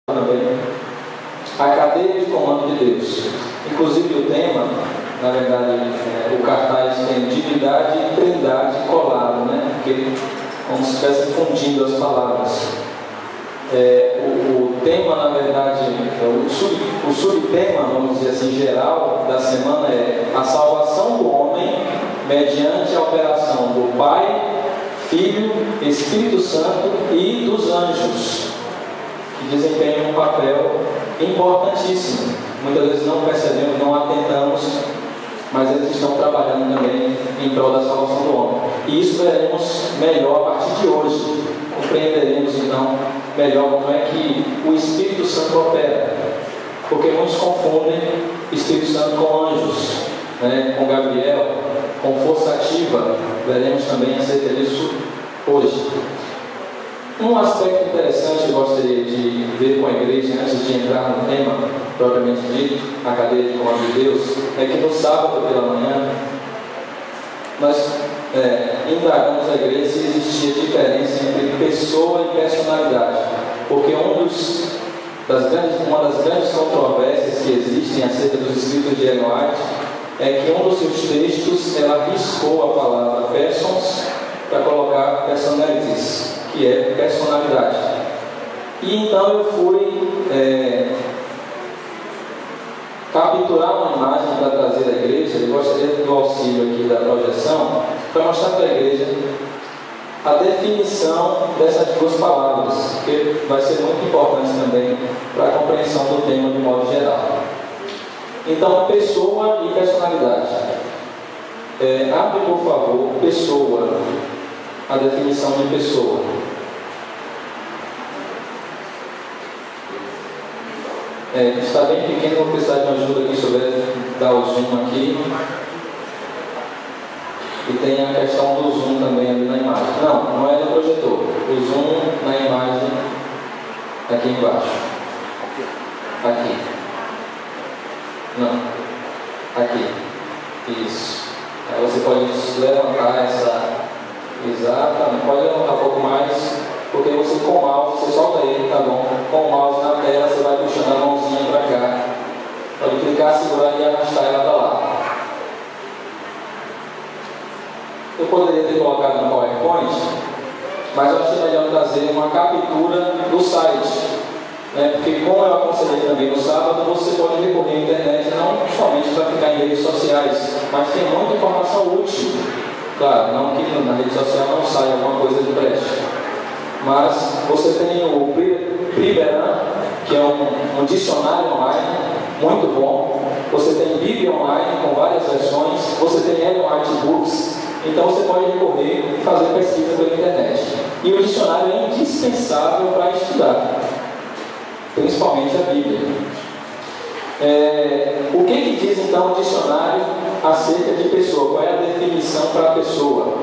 também, a cadeia de comando de Deus. Inclusive o tema, na verdade, o cartaz tem divindade e trindade colado, né? Porque como se estivesse fundindo as palavras. O tema, na verdade, o subtema, vamos dizer assim, geral da semana é a salvação do homem mediante a operação do Pai, Filho, Espírito Santo e dos anjos, que desempenham um papel importantíssimo. Muitas vezes não percebemos, não atentamos, mas eles estão trabalhando também em prol da salvação do homem. E isso veremos melhor a partir de hoje. Compreenderemos então melhor como é que o Espírito Santo opera. Porque muitos confundem Espírito Santo com anjos, né? Com Gabriel, com força ativa. Veremos também acerca disso hoje. Um aspecto interessante que eu gostaria de ver com a igreja antes de entrar no tema propriamente dito, a cadeia de comando de Deus, é que no sábado pela manhã nós indagamos a igreja se existia diferença entre pessoa e personalidade, porque uma das grandes controvérsias que existem acerca dos escritos de Ellen White é que um dos seus textos ela riscou a palavra persons para colocar personalities, que é personalidade. E então eu fui capturar uma imagem para trazer à igreja. Eu gostaria do auxílio aqui da projeção para mostrar para a igreja a definição dessas duas palavras, que vai ser muito importante também para a compreensão do tema de modo geral. Então, pessoa e personalidade. Abre, por favor, pessoa, a definição de pessoa. Está bem pequeno, vou precisar de uma ajuda aqui, se souber dar o zoom aqui. E tem a questão do zoom também ali na imagem. Não é no projetor. O zoom na imagem aqui embaixo. Aqui. Não. Aqui. Isso. Aí você pode levantar essa. Exatamente. Pode levantar um pouco mais. Porque você com o mouse, você solta ele, tá bom? Com o mouse na tela, você vai puxando a mãozinha para cá. Pode clicar, segurar e arrastar ela para lá. Eu poderia ter colocado no PowerPoint, mas eu achei melhor trazer uma captura do site, né? Porque como eu aconselhei também no sábado, você pode recorrer à internet não somente para ficar em redes sociais, mas tem muita informação útil. Claro, não que na rede social não saia alguma coisa de preste. Mas você tem o Priberan, que é um dicionário online, muito bom. Você tem Bíblia online com várias versões. Você tem Ellen White Books. Então você pode recorrer e fazer pesquisa pela internet. E o dicionário é indispensável para estudar, principalmente a Bíblia. O que diz então o dicionário acerca de pessoa? Qual é a definição para a pessoa?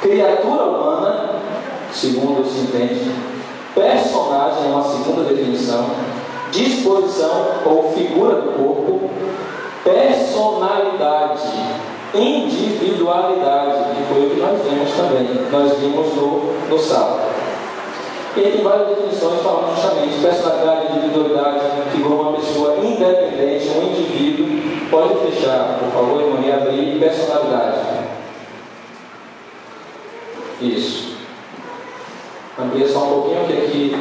Criatura humana, segundo se entende. Personagem é uma segunda definição. Disposição ou figura do corpo. Personalidade, individualidade, que foi o que nós vimos também. Nós vimos no sábado. E tem várias definições falando justamente personalidade, individualidade, figura uma pessoa independente, um indivíduo. Pode fechar, por favor, irmão, e abrir personalidade. Isso. Amplia só um pouquinho, que aqui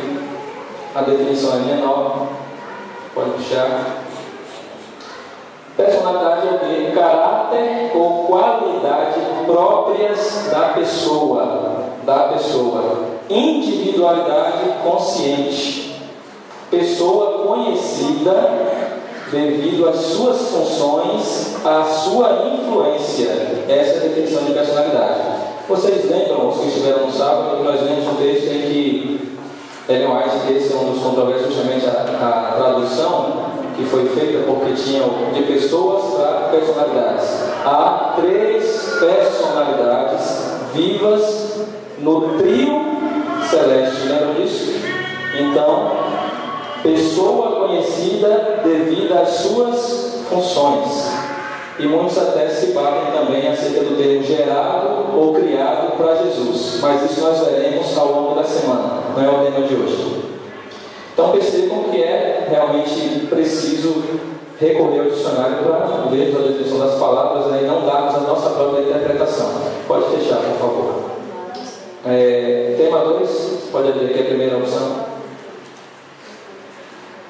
a definição é menor. Pode puxar. Personalidade é o quê? Caráter ou qualidade próprias da pessoa. Individualidade consciente. Pessoa conhecida devido às suas funções, à sua influência. Essa é a definição de personalidade. Vocês lembram, os que estiveram no sábado, que nós lemos um texto em que Ellen White, esse é um dos controversos, justamente a tradução que foi feita, porque tinha de pessoas para personalidades. Há 3 personalidades vivas no trio celeste, lembram disso? Então, pessoa conhecida devido às suas funções. E muitos até se batem também acerca do termo gerado ou criado para Jesus. Mas isso nós veremos ao longo da semana, não é o tema de hoje. Então percebam que é realmente preciso recorrer ao dicionário para ver a definição das palavras, né, e não darmos a nossa própria interpretação. Pode fechar, por favor. Tema 2, pode abrir aqui a primeira opção.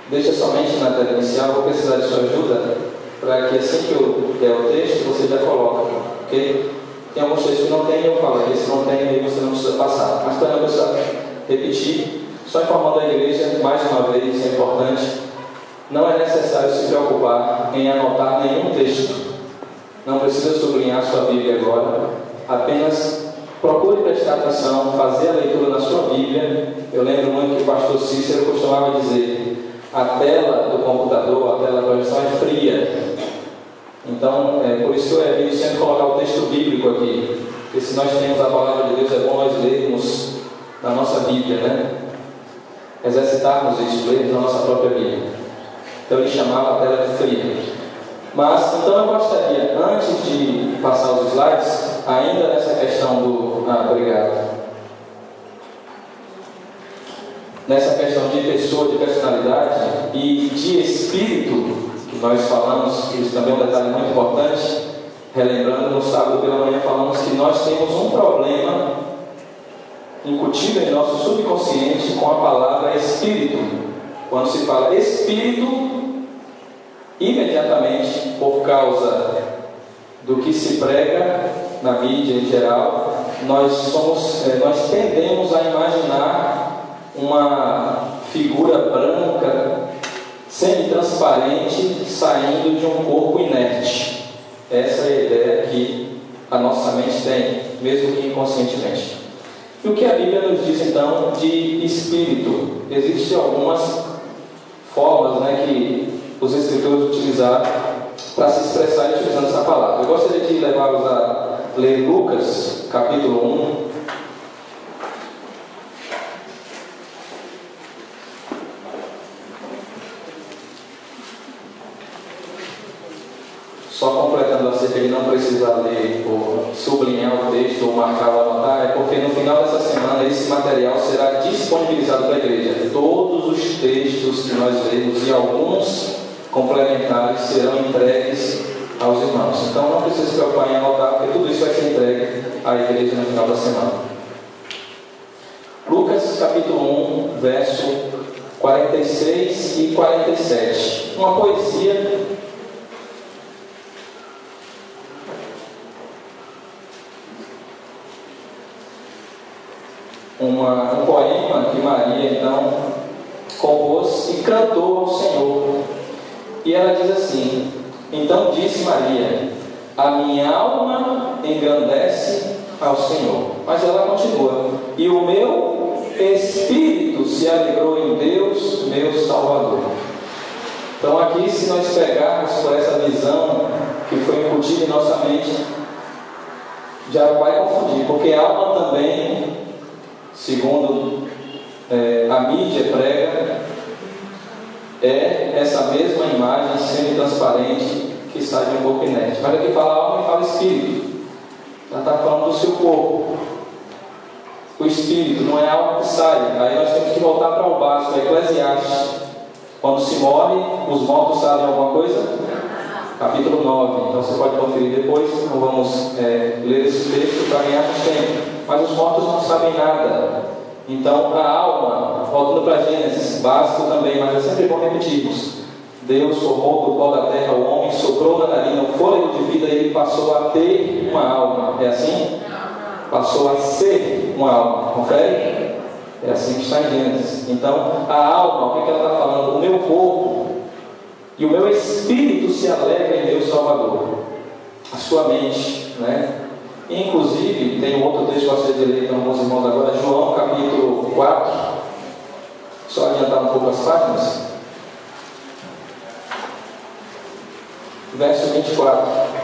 Deixa somente na tela inicial, vou precisar de sua ajuda, para que assim que eu der o texto, você já coloca, ok? Tem alguns textos que não tem, eu falo, esse não tem, aí você não precisa passar. Mas para não precisar repetir, só informando a igreja, mais uma vez, é importante, não é necessário se preocupar em anotar nenhum texto. Não precisa sublinhar sua Bíblia agora, apenas procure prestar atenção, fazer a leitura na sua Bíblia. Eu lembro muito que o pastor Cícero costumava dizer: a tela do computador, a tela da projeção é fria. Então, por isso que eu evito sempre colocar o texto bíblico aqui. Porque se nós temos a palavra de Deus, é bom nós lermos na nossa Bíblia, né? Exercitarmos isso, lermos na nossa própria Bíblia. Então ele chamava a tela de fria. Mas, então eu gostaria, antes de passar os slides, ainda nessa questão do... obrigado. Nessa questão de pessoa, de personalidade e de espírito, que nós falamos, que isso também é um detalhe muito importante, relembrando, no sábado pela manhã falamos que nós temos um problema incutido em nosso subconsciente com a palavra espírito. Quando se fala espírito, imediatamente, por causa do que se prega na mídia em geral, nós tendemos a imaginar uma figura branca, semi-transparente, saindo de um corpo inerte. Essa é a ideia que a nossa mente tem, mesmo que inconscientemente. E o que a Bíblia nos diz então de espírito? Existem algumas formas, né, que os escritores utilizaram para se expressar utilizando essa palavra. Eu gostaria de levá-los a ler Lucas, capítulo 1. Só completando acerca de não precisar ler ou sublinhar o texto ou marcar ou anotar, é porque no final dessa semana esse material será disponibilizado para a igreja. Todos os textos que nós lemos e alguns complementares serão entregues aos irmãos. Então não precisa se preocupar em anotar, porque tudo isso vai ser entregue à igreja no final da semana. Lucas capítulo 1, verso 46 e 47. Uma poesia um poema que Maria então compôs e cantou ao Senhor. E ela diz assim: então disse Maria, a minha alma engrandece ao Senhor. Mas ela continua: e o meu espírito se alegrou em Deus, meu Salvador. Então aqui, se nós pegarmos por essa visão que foi incutida em nossa mente, já vai confundir, porque a alma também, segundo a mídia prega, é essa mesma imagem semi-transparente que sai de um corpo inerte. Mas aqui fala alma e fala espírito. Ela está falando do seu corpo. O espírito não é algo que sai. Aí nós temos que voltar para o básico, Eclesiastes. Quando se morre, os mortos sabem alguma coisa? Capítulo 9. Então você pode conferir depois. Não vamos ler esse texto para ganhar tempo. Mas os mortos não sabem nada. Então a alma, voltando para Gênesis, básico também, mas é sempre bom repetirmos. Deus formou do pó da terra o homem, soprou na narina o fôlego de vida e ele passou a ter uma alma. É assim? Passou a ser uma alma. Confere? É assim que está em Gênesis. Então a alma, o que ela está falando? O meu corpo e o meu espírito se alegra em Deus Salvador. A sua mente, né? Inclusive, tem um outro texto que eu gostaria de ler com alguns irmãos agora, João capítulo 4. Só adiantar um pouco as páginas. Verso 24.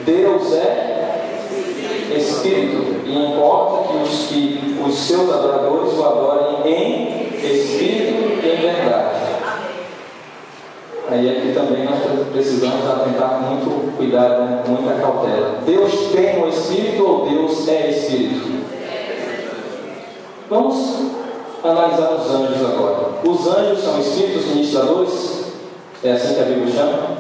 Deus é Espírito, e importa que os seus adoradores o adorem em em verdade. Aí aqui também nós precisamos atentar com muito cuidado, né? Com muita cautela. Deus tem um Espírito ou Deus é Espírito? Vamos analisar os anjos agora. Os anjos são espíritos ministradores? É assim que a Bíblia chama?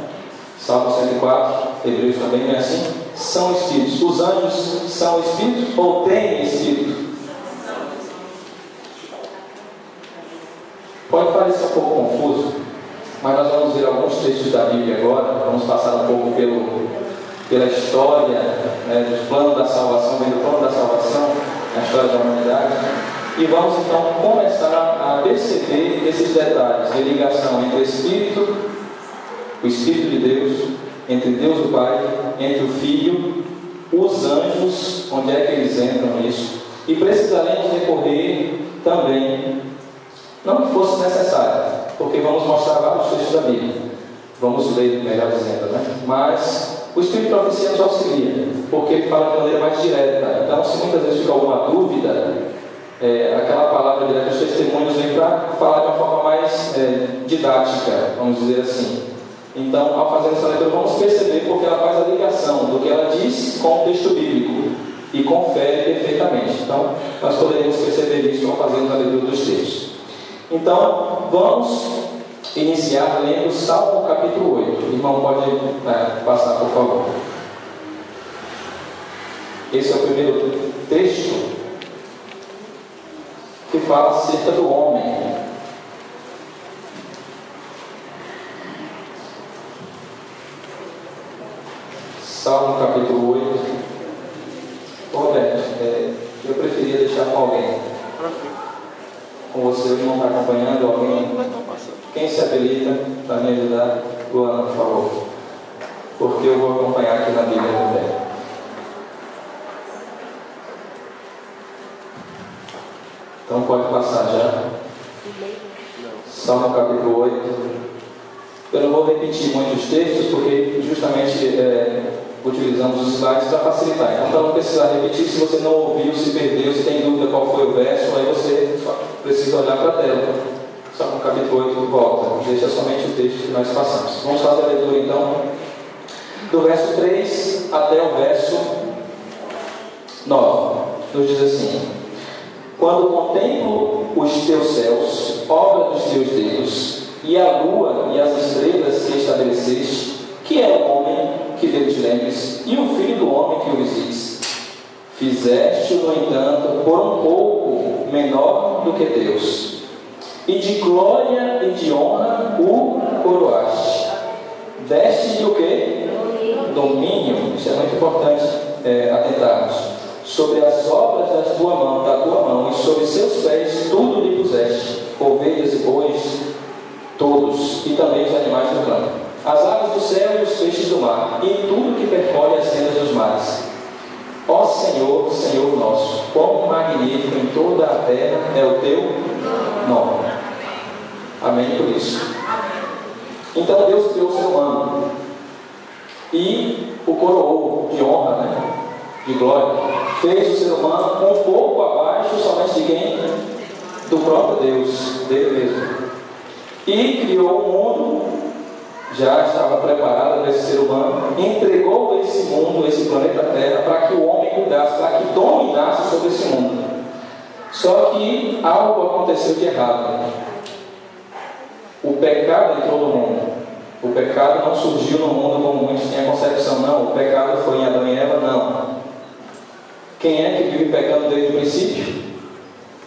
Salmo 104, Hebreus também não é assim? São espíritos. Os anjos são espíritos ou têm espírito? Pode parecer um pouco confuso, mas nós vamos ver alguns textos da Bíblia agora. Vamos passar um pouco pela história, né, do plano da salvação, vem do plano da salvação, na história da humanidade. E vamos então começar a perceber esses detalhes de ligação entre o Espírito de Deus, entre Deus o Pai, entre o Filho, os anjos, onde é que eles entram nisso. E precisaremos recorrer também, não que fosse necessário, porque vamos mostrar vários textos da Bíblia, vamos ler, melhor dizendo, né? Mas o Espírito de Profecia nos auxilia, porque ele fala de maneira mais direta. Então, se muitas vezes fica alguma dúvida, aquela palavra direta dos testemunhos vem para falar de uma forma mais didática, vamos dizer assim. Então, ao fazer essa leitura, vamos perceber porque ela faz a ligação do que ela diz com o texto bíblico e confere perfeitamente. Então, nós poderíamos perceber isso ao fazermos a leitura dos textos. Então, vamos iniciar lendo Salmo capítulo 8. O irmão pode passar, por favor. Esse é o primeiro texto que fala acerca do homem. Salmo capítulo 8. Roberto, eu preferia deixar com alguém. Com você, o irmão está acompanhando alguém? Quem se habilita para me ajudar? Luana, por favor. Porque eu vou acompanhar aqui na Bíblia também. Então pode passar já. Salmo capítulo 8. Eu não vou repetir muitos textos, porque justamente utilizamos os slides para facilitar. Então, para não precisar repetir, se você não ouviu, se perdeu, se tem dúvida qual foi o verso, aí você só precisa olhar para a tela. Salmo capítulo 8 volta. Deixa somente o texto que nós passamos. Vamos fazer a leitura então do verso 3 até o verso 9. Nos diz assim: quando contemplo os teus céus, obra dos teus dedos, e a lua e as estrelas que estabeleceste, que é o homem que dele te lembres, e o filho do homem que o visites. Fizeste-o, no entanto, por um pouco menor do que Deus, e de glória e de honra o coroaste. Deste-lhe o quê? Domínio. Isso é muito importante atentarmos. Sobre as obras da tua mão, e sobre seus pés tudo lhe puseste, ovelhas e bois, todos, e também os animais do campo, as aves do céu e os peixes do mar, e tudo que percorre as sendas dos mares. Ó Senhor, Senhor nosso, quão magnífico em toda a terra é o teu nome. Amém por isso. Então Deus criou o ser humano e o coroou de honra, né? De glória. Fez o ser humano um pouco abaixo somente de quem? Do próprio Deus, dele mesmo. E criou o mundo, já estava preparado para esse ser humano, entregou esse mundo, esse planeta Terra, para que o homem cuidasse, para que dominasse sobre esse mundo. Só que algo aconteceu de errado. O pecado entrou no mundo. O pecado não surgiu no mundo como muitos têm a concepção, não. O pecado foi em Adão e Eva, não. Quem é que vive pecando desde o princípio?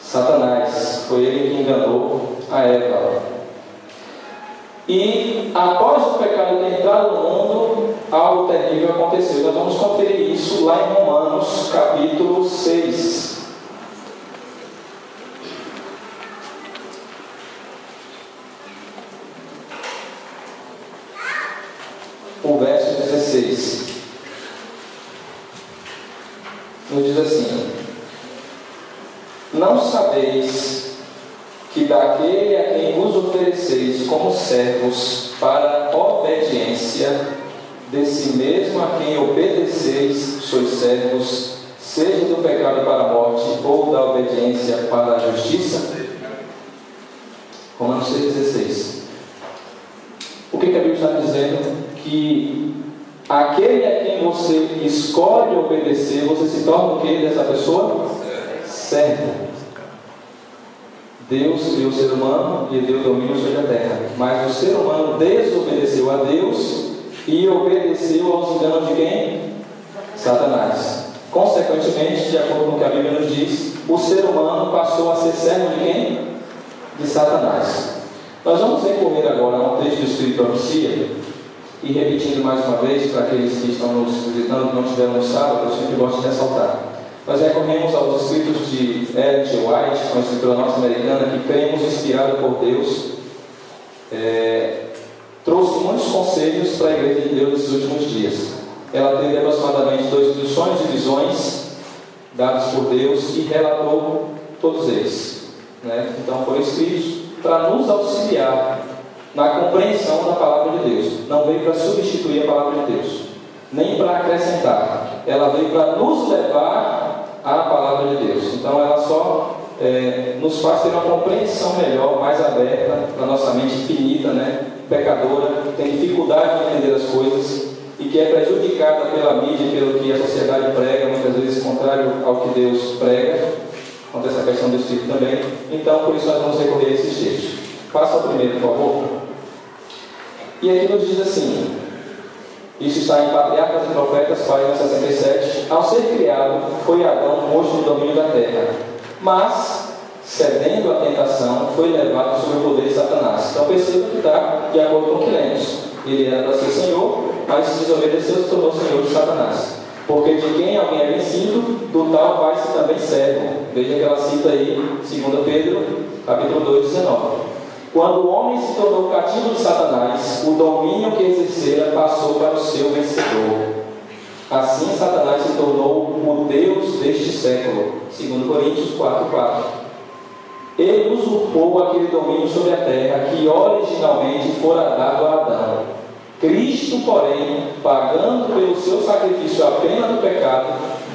Satanás. Foi ele que enganou a Eva. E após o pecado ter entrado no mundo, algo terrível aconteceu. Nós vamos conferir isso lá em Romanos capítulo 6. O verso 16 nos diz assim: não sabeis que daquele a quem vos ofereceis como servos para a obediência, desse mesmo a quem obedeceis sois servos, seja do pecado para a morte ou da obediência para a justiça? Romanos 6,16. O que a Bíblia está dizendo? Que aquele a quem você escolhe obedecer, você se torna o que dessa pessoa? Servo. Deus criou o ser humano e deu domínio sobre a terra. Mas o ser humano desobedeceu a Deus e obedeceu aos enganos de quem? Satanás. Consequentemente, de acordo com o que a Bíblia nos diz, o ser humano passou a ser servo de quem? De Satanás. Nós vamos recorrer agora a um texto do Espírito e Profecia, e repetindo mais uma vez para aqueles que estão nos visitando que não estiveram no sábado, eu sempre gosto de ressaltar. Nós recorremos aos escritos de Ellen G. White, uma escritora norte-americana que cremos inspirada por Deus. Trouxe muitos conselhos para a Igreja de Deus nesses últimos dias. Ela teve aproximadamente 2 sonhos e visões dados por Deus e relatou todos eles, né? Então foram escritos para nos auxiliar na compreensão da palavra de Deus. Não veio para substituir a palavra de Deus, nem para acrescentar. Ela veio para nos levar à palavra de Deus. Então ela só nos faz ter uma compreensão melhor, mais aberta para a nossa mente finita, né? Pecadora, que tem dificuldade de entender as coisas e que é prejudicada pela mídia, pelo que a sociedade prega, muitas vezes contrário ao que Deus prega. Acontece a questão do Espírito também. Então, por isso nós vamos recorrer a esses textos. Passa o primeiro, por favor. E aqui nos diz assim, isso está em Patriarcas e Profetas, página 67. Ao ser criado, foi Adão posto no domínio da terra, mas, cedendo à tentação, foi levado sob o poder de Satanás. Então perceba que está de acordo com o que lemos. Ele era para ser Senhor, mas se desobedeceu, se tornou Senhor de Satanás. Porque de quem alguém é vencido, do tal faz-se também servo. Veja que ela cita aí, 2 Pedro, capítulo 2, 19. Quando o homem se tornou cativo de Satanás, o domínio que exercera passou para o seu vencedor. Assim Satanás se tornou o Deus deste século. 2 Coríntios 4:4. Ele usurpou aquele domínio sobre a terra que originalmente fora dado a Adão. Cristo, porém, pagando pelo seu sacrifício a pena do pecado,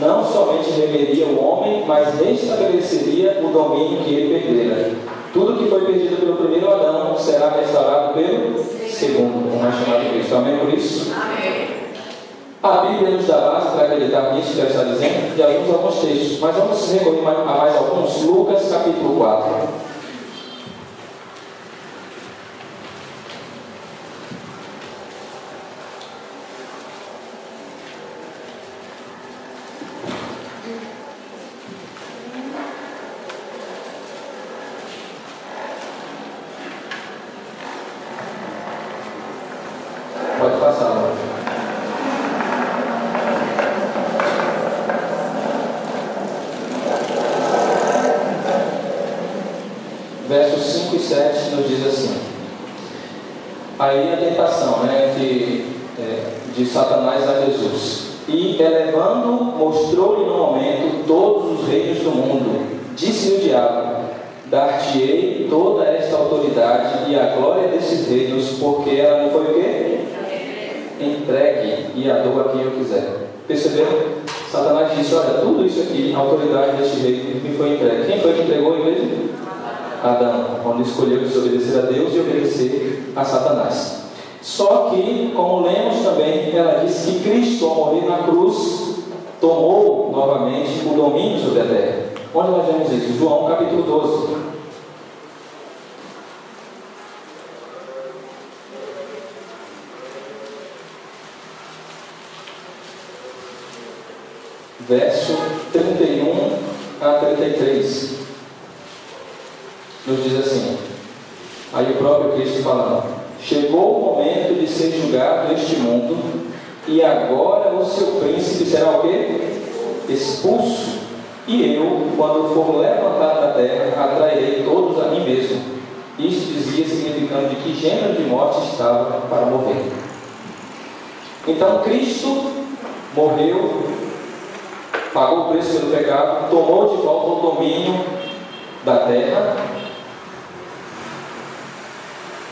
não somente remeria o homem, mas restabeleceria o domínio que ele perdera. Tudo que foi perdido pelo primeiro Adão será restaurado pelo segundo, como é chamado Cristo. Amém por isso? Amém. A Bíblia nos dá base para acreditar nisso que ela está dizendo, e alguns textos, mas vamos recorrer a mais alguns. Lucas capítulo 4. Pode passar, mano. Versos 5 e 7 nos diz assim. Aí a tentação, né, de Satanás a Jesus. E elevando, mostrou-lhe no momento todos os reinos do mundo. Disse o diabo: dar-te-ei toda esta autoridade e a glória desses reinos, porque ela me foi o quê? Entregue, e a dou a quem eu quiser. Perceberam? Satanás disse: olha, tudo isso aqui, a autoridade deste reino me foi entregue. Quem foi que entregou a igreja? Adão, quando escolheu desobedecer a Deus e obedecer a Satanás. Só que, como lemos também, ela disse que Cristo, ao morrer na cruz, tomou novamente o domínio sobre a terra. Onde nós vemos isso? João capítulo 12. Verso 31 a 33. Nos diz assim, aí o próprio Cristo falando: chegou o momento de ser julgado este mundo, e agora o seu príncipe será o quê? Expulso. E eu, quando for levantado da terra, atrairei todos a mim mesmo. Isto dizia, significando de que gênero de morte estava para morrer. Então Cristo morreu, pagou o preço pelo pecado, tomou de volta o domínio da terra.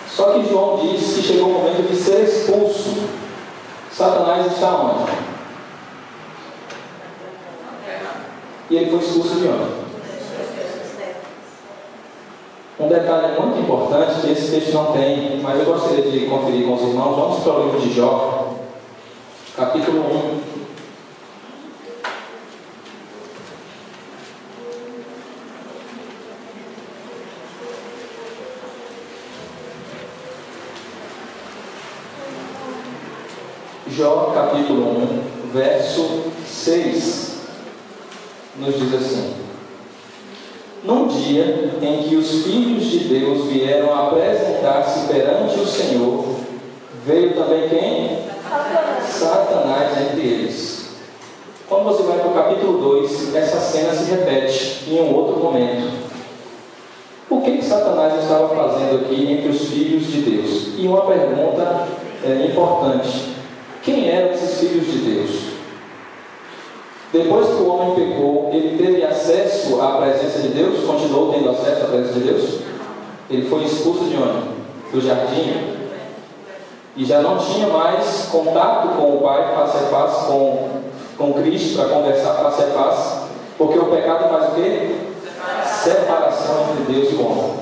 Só que João diz que chegou o momento de ser expulso. Satanás está onde? E ele foi expulso de onde? Um detalhe muito importante que esse texto não tem, mas eu gostaria de conferir com os irmãos. Vamos para o livro de Jó, capítulo 1. Jó, capítulo 1, verso 6, nos diz assim: Num dia em que os filhos de Deus vieram apresentar-se perante o Senhor, veio também quem? Satanás entre eles. Quando você vai para o capítulo 2, essa cena se repete em um outro momento. O que Satanás estava fazendo aqui entre os filhos de Deus? E uma pergunta importante: quem eram esses filhos de Deus? Depois que o homem pecou, ele teve acesso à presença de Deus? Continuou tendo acesso à presença de Deus? Ele foi expulso de onde? Do jardim. E já não tinha mais contato com o Pai face a face, com Cristo, para conversar face a face, porque o pecado faz o quê? Separação entre Deus e o homem.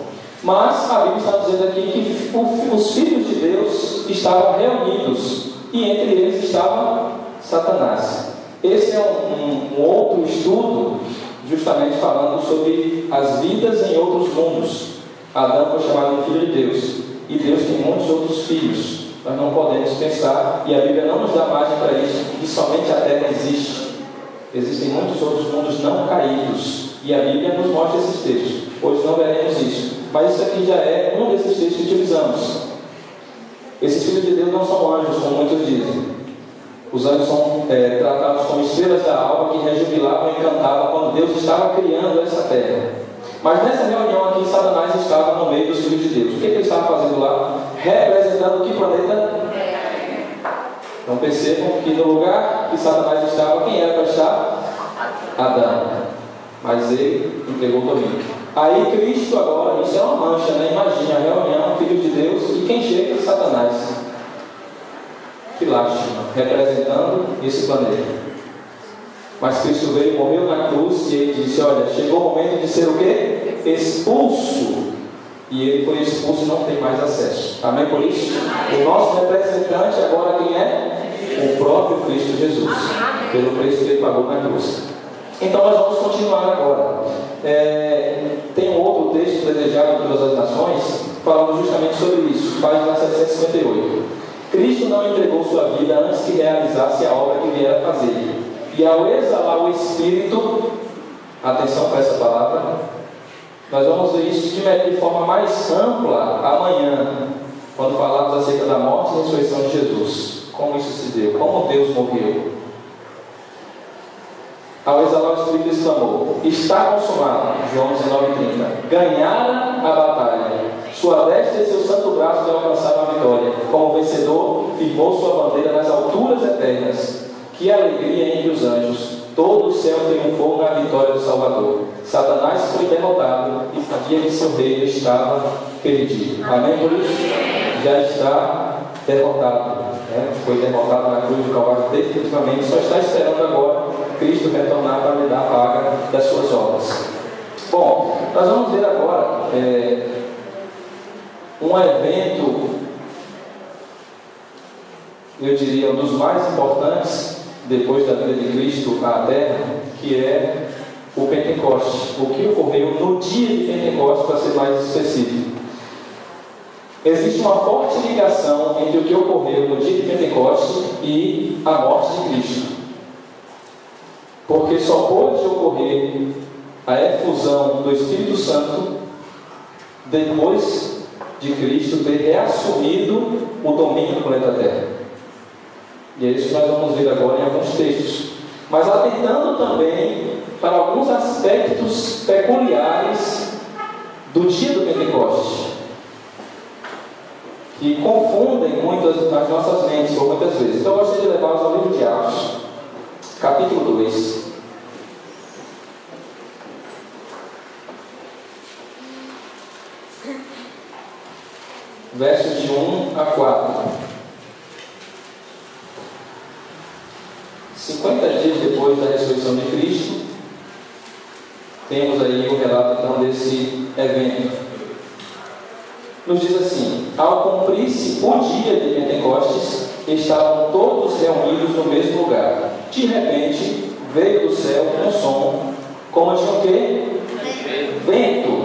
Mas a Bíblia está dizendo aqui que os filhos de Deus estavam reunidos, e entre eles estava Satanás. Esse é um outro estudo, justamente falando sobre as vidas em outros mundos. Adão foi chamado de filho de Deus, e Deus tem muitos outros filhos. Nós não podemos pensar, e a Bíblia não nos dá margem para isso, que somente a terra existe. Existem muitos outros mundos não caídos, e a Bíblia nos mostra esses textos. Hoje não veremos isso, mas isso aqui já é um desses textos que utilizamos. Esses filhos de Deus não são anjos, como muitos dizem. Os anjos são tratados como estrelas da alva que rejubilavam e encantavam quando Deus estava criando essa terra. Mas nessa reunião aqui, Satanás estava no meio dos filhos de Deus. O que ele estava fazendo lá? Representando que planeta? Então percebam que no lugar que Satanás estava, quem era para estar? Adão. Mas ele entregou o domínio. Aí Cristo agora, isso é uma mancha, né? Imagina a reunião, filho de Deus, e quem chega? Satanás. Que lástima, representando esse planeta. Mas Cristo veio, morreu na cruz, e ele disse: olha, chegou o momento de ser o quê? Expulso. E ele foi expulso e não tem mais acesso. Amém por isso? O nosso representante agora quem é? O próprio Cristo Jesus, pelo preço que ele pagou na cruz. Então nós vamos continuar agora. Tem um outro texto desejado por todas as nações, falando justamente sobre isso, página 758. Cristo não entregou sua vida antes que realizasse a obra que viera fazer. E ao exalar o Espírito, atenção para essa palavra, nós vamos ver isso de forma mais ampla amanhã, quando falarmos acerca da morte e ressurreição de Jesus. Como isso se deu, como Deus morreu. Ao exalar o Espírito, exclamou: está consumado. João 19:30. Ganhara a batalha. Sua destra e seu santo braço lhe alcançaram a vitória. Como vencedor, firmou sua bandeira nas alturas eternas. Que alegria entre os anjos. Todo o céu triunfou na vitória do Salvador. Satanás foi derrotado e sabia que seu reino estava perdido. Amém por isso? Já está derrotado. Foi derrotado na cruz do Calvário definitivamente. Só está esperando agora Cristo retornar para lhe dar a paga das suas obras. Bom, nós vamos ver agora um evento, eu diria, um dos mais importantes depois da vida de Cristo à terra, que é o Pentecostes. O que ocorreu no dia de Pentecostes, para ser mais específico. Existe uma forte ligação entre o que ocorreu no dia de Pentecostes e a morte de Cristo. Porque só pôde ocorrer a efusão do Espírito Santo depois de Cristo ter reassumido o domínio do planeta Terra. E é isso que nós vamos ver agora em alguns textos. Mas atentando também para alguns aspectos peculiares do dia do Pentecostes, que confundem muitas das nossas mentes por muitas vezes. Então eu gostaria de levá-los ao livro de Atos, capítulo 2. Versos de 1 a 4. 50 dias depois da ressurreição de Cristo, temos aí o relato então desse evento. nos diz assim: ao cumprir-se o dia de Pentecostes, estavam todos reunidos no mesmo lugar. De repente, veio do céu um som, como de um quê? Vento.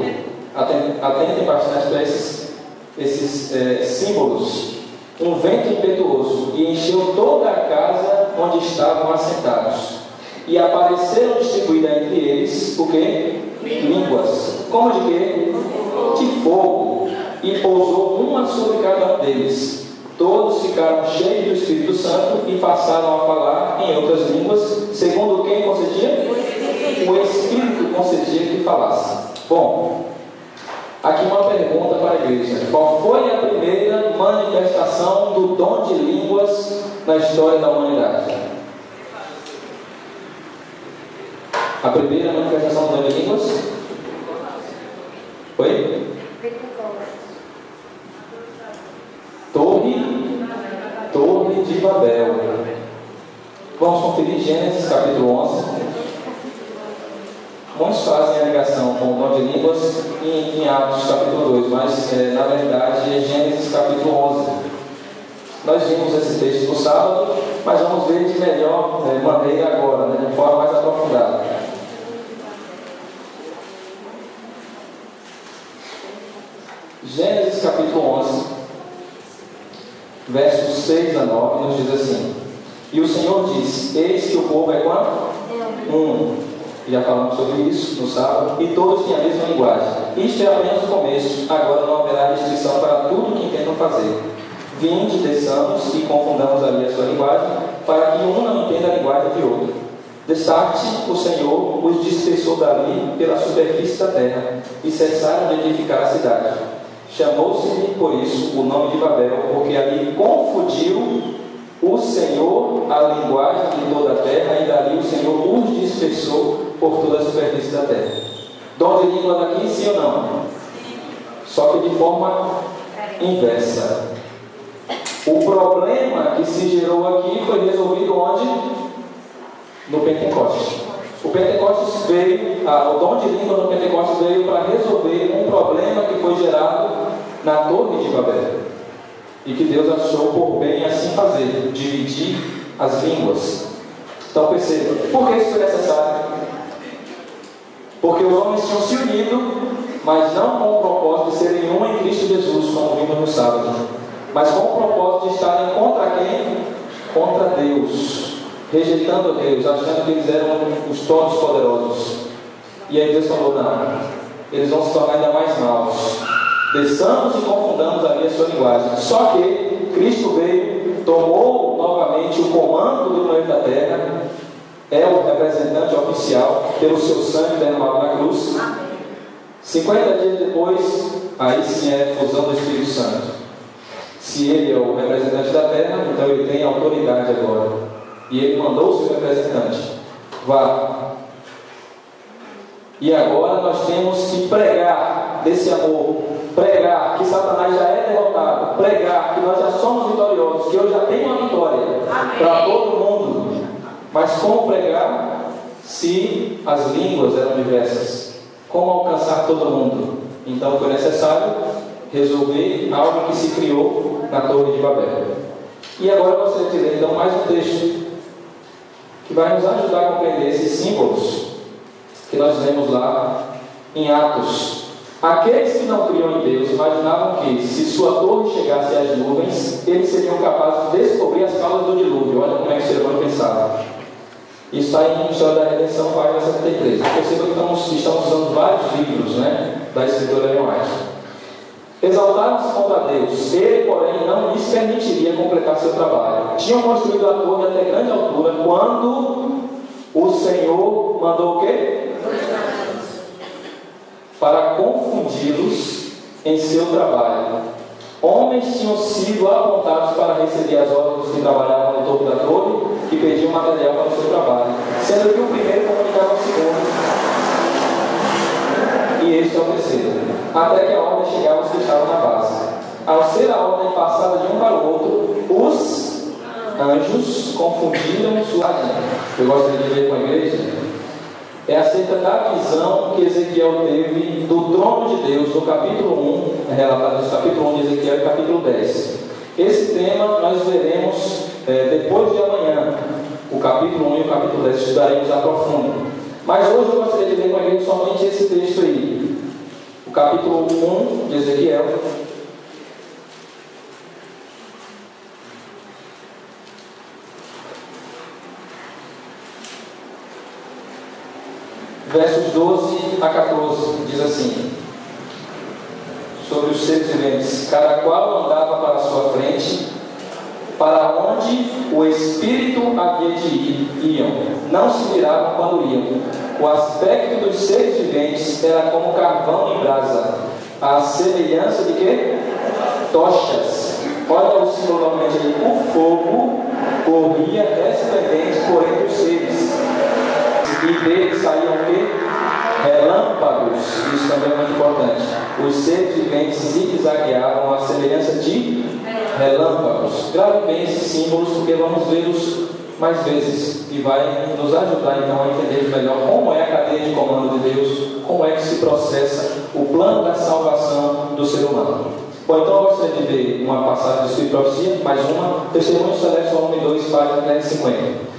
Atentem bastante para esses símbolos. Um vento impetuoso, e encheu toda a casa onde estavam assentados. E apareceram distribuídas entre eles, o quê? Línguas. Como de quê? De fogo. E pousou uma sobre cada um deles. Todos ficaram cheios do Espírito Santo e passaram a falar em outras línguas, segundo quem concedia? O Espírito concedia que falasse. Bom, aqui uma pergunta para a igreja: qual foi a primeira manifestação do dom de línguas na história da humanidade? A primeira manifestação do dom de línguas? Foi? Torre de Babel. Vamos conferir Gênesis capítulo 11. Muitos fazem a ligação com o dom de línguas em Atos capítulo 2, mas na verdade é Gênesis capítulo 11. Nós vimos esse texto no sábado, mas vamos ver de melhor maneira agora, de forma mais aprofundada. Gênesis capítulo 11, versos 6 a 9, nos diz assim: e o Senhor disse: eis que o povo é quanto? Já falamos sobre isso no sábado. E todos têm a mesma linguagem. Isto é apenas o começo. Agora não haverá restrição para tudo que intentam fazer. Vinde, desçamos e confundamos ali a sua linguagem, para que um não entenda a linguagem de outro. Destarte o Senhor os dispersou dali pela superfície da terra, e cessaram de edificar a cidade. Chamou-se-lhe por isso o nome de Babel, porque ali confundiu o Senhor a linguagem de toda a terra, e dali o Senhor os dispersou por toda a superfície da terra. Dom de língua daqui, sim ou não? Só que de forma inversa. O problema que se gerou aqui foi resolvido onde? No Pentecostes. O Pentecostes veio, o dom de língua no Pentecostes veio para resolver um problema que foi gerado na Torre de Babel. E que Deus achou por bem assim fazer, dividir as línguas. Então perceba, por que isso foi necessário? Porque os homens tinham se unido, mas não com o propósito de serem um em Cristo Jesus, como vimos no sábado, mas com o propósito de estarem contra quem? Contra Deus, rejeitando Deus, achando que eles eram os todos poderosos. E aí Deus falou: não, eles vão se tornar ainda mais maus. Desçamos e confundamos ali a sua linguagem. Só que Cristo veio, tomou novamente o comando do planeta Terra, é o representante oficial pelo seu sangue derramado na cruz. 50 dias depois, aí sim é a fusão do Espírito Santo. Se ele é o representante da terra, então ele tem autoridade agora. E ele mandou o seu representante: vá. E agora nós temos que pregar desse amor, pregar que Satanás já é derrotado, pregar que nós já somos vitoriosos, que eu já tenho uma vitória para todo mundo. Mas como pregar se as línguas eram diversas? Como alcançar todo mundo? Então foi necessário resolver algo que se criou na Torre de Babel. E agora eu gostaria de ler então mais um texto que vai nos ajudar a compreender esses símbolos que nós vemos lá em Atos. Aqueles que não criam em Deus imaginavam que, se sua torre chegasse às nuvens, eles seriam capazes de descobrir as causas do dilúvio. Olha como é que o ser humano pensava. Isso está em História da Redenção, página 73. Perceba que estamos usando vários livros, da escritora Ellen White. Exaltaram-se contra Deus. Ele, porém, não lhes permitiria completar seu trabalho. Tinham construído a torre até grande altura, quando o Senhor mandou o quê? Para confundi-los em seu trabalho. Homens tinham sido apontados para receber as ordens dos que trabalhavam no topo da torre, que pediam material para o seu trabalho, sendo que o primeiro comunicava ao segundo, e este ao terceiro, até que a ordem chegava aos que estavam na base. Ao ser a ordem passada de um para o outro, os anjos confundiram sua agenda. Eu gostaria de ver com a igreja. é acerca da visão que Ezequiel teve do trono de Deus, no capítulo 1, relatado no capítulo 1 de Ezequiel e capítulo 10. Esse tema nós veremos depois de amanhã, o capítulo 1 e o capítulo 10, estudaremos a profundo. Mas hoje eu gostaria de ler com a gente somente esse texto aí, o capítulo 1 de Ezequiel. Versos 12 a 14, diz assim: sobre os seres viventes, cada qual andava para a sua frente, para onde o Espírito havia de ir, iam, não se viravam quando iam. O aspecto dos seres viventes era como carvão em brasa, a semelhança de quê? Tochas. Olha o símbolo novamente aí. O fogo corria resplendente por entre os seres, e dele saíam o quê? Relâmpagos. Isso também é muito importante. Os seres viventes zigue-zagueavam à semelhança de relâmpagos. Grave bem esses símbolos, porque vamos vê-los mais vezes e vai nos ajudar então a entender melhor como é a cadeia de comando de Deus, como é que se processa o plano da salvação do ser humano. Bom, então eu gostaria de ver uma passagem do Espírito e Profecia, mais uma, Testemunho Celeste, volume 2, página 350.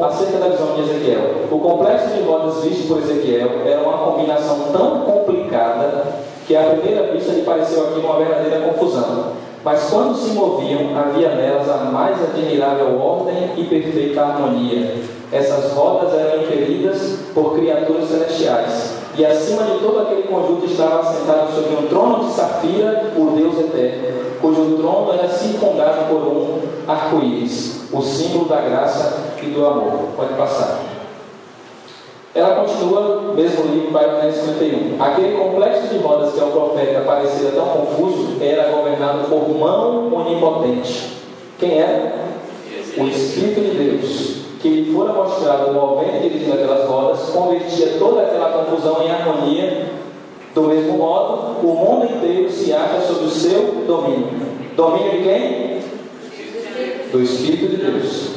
Acerca da visão de Ezequiel. O complexo de rodas visto por Ezequiel era uma combinação tão complicada que à primeira vista lhe pareceu aqui uma verdadeira confusão. Mas quando se moviam, havia nelas a mais admirável ordem e perfeita harmonia. Essas rodas eram impelidas por criaturas celestiais, e acima de todo aquele conjunto estava assentado sobre um trono de safira o Deus eterno, cujo trono era circundado por um arco-íris, o símbolo da graça e do amor. Pode passar. Ela continua, mesmo livro, página 51. Aquele complexo de rodas que ao profeta parecia tão confuso era governado por mão onipotente. Quem era? O Espírito de Deus, que lhe fora mostrado movendo e dirigindo aquelas rodas, convertia toda aquela confusão em harmonia. Do mesmo modo, o mundo inteiro se acha sob o seu domínio. Domínio de quem? Do Espírito de Deus.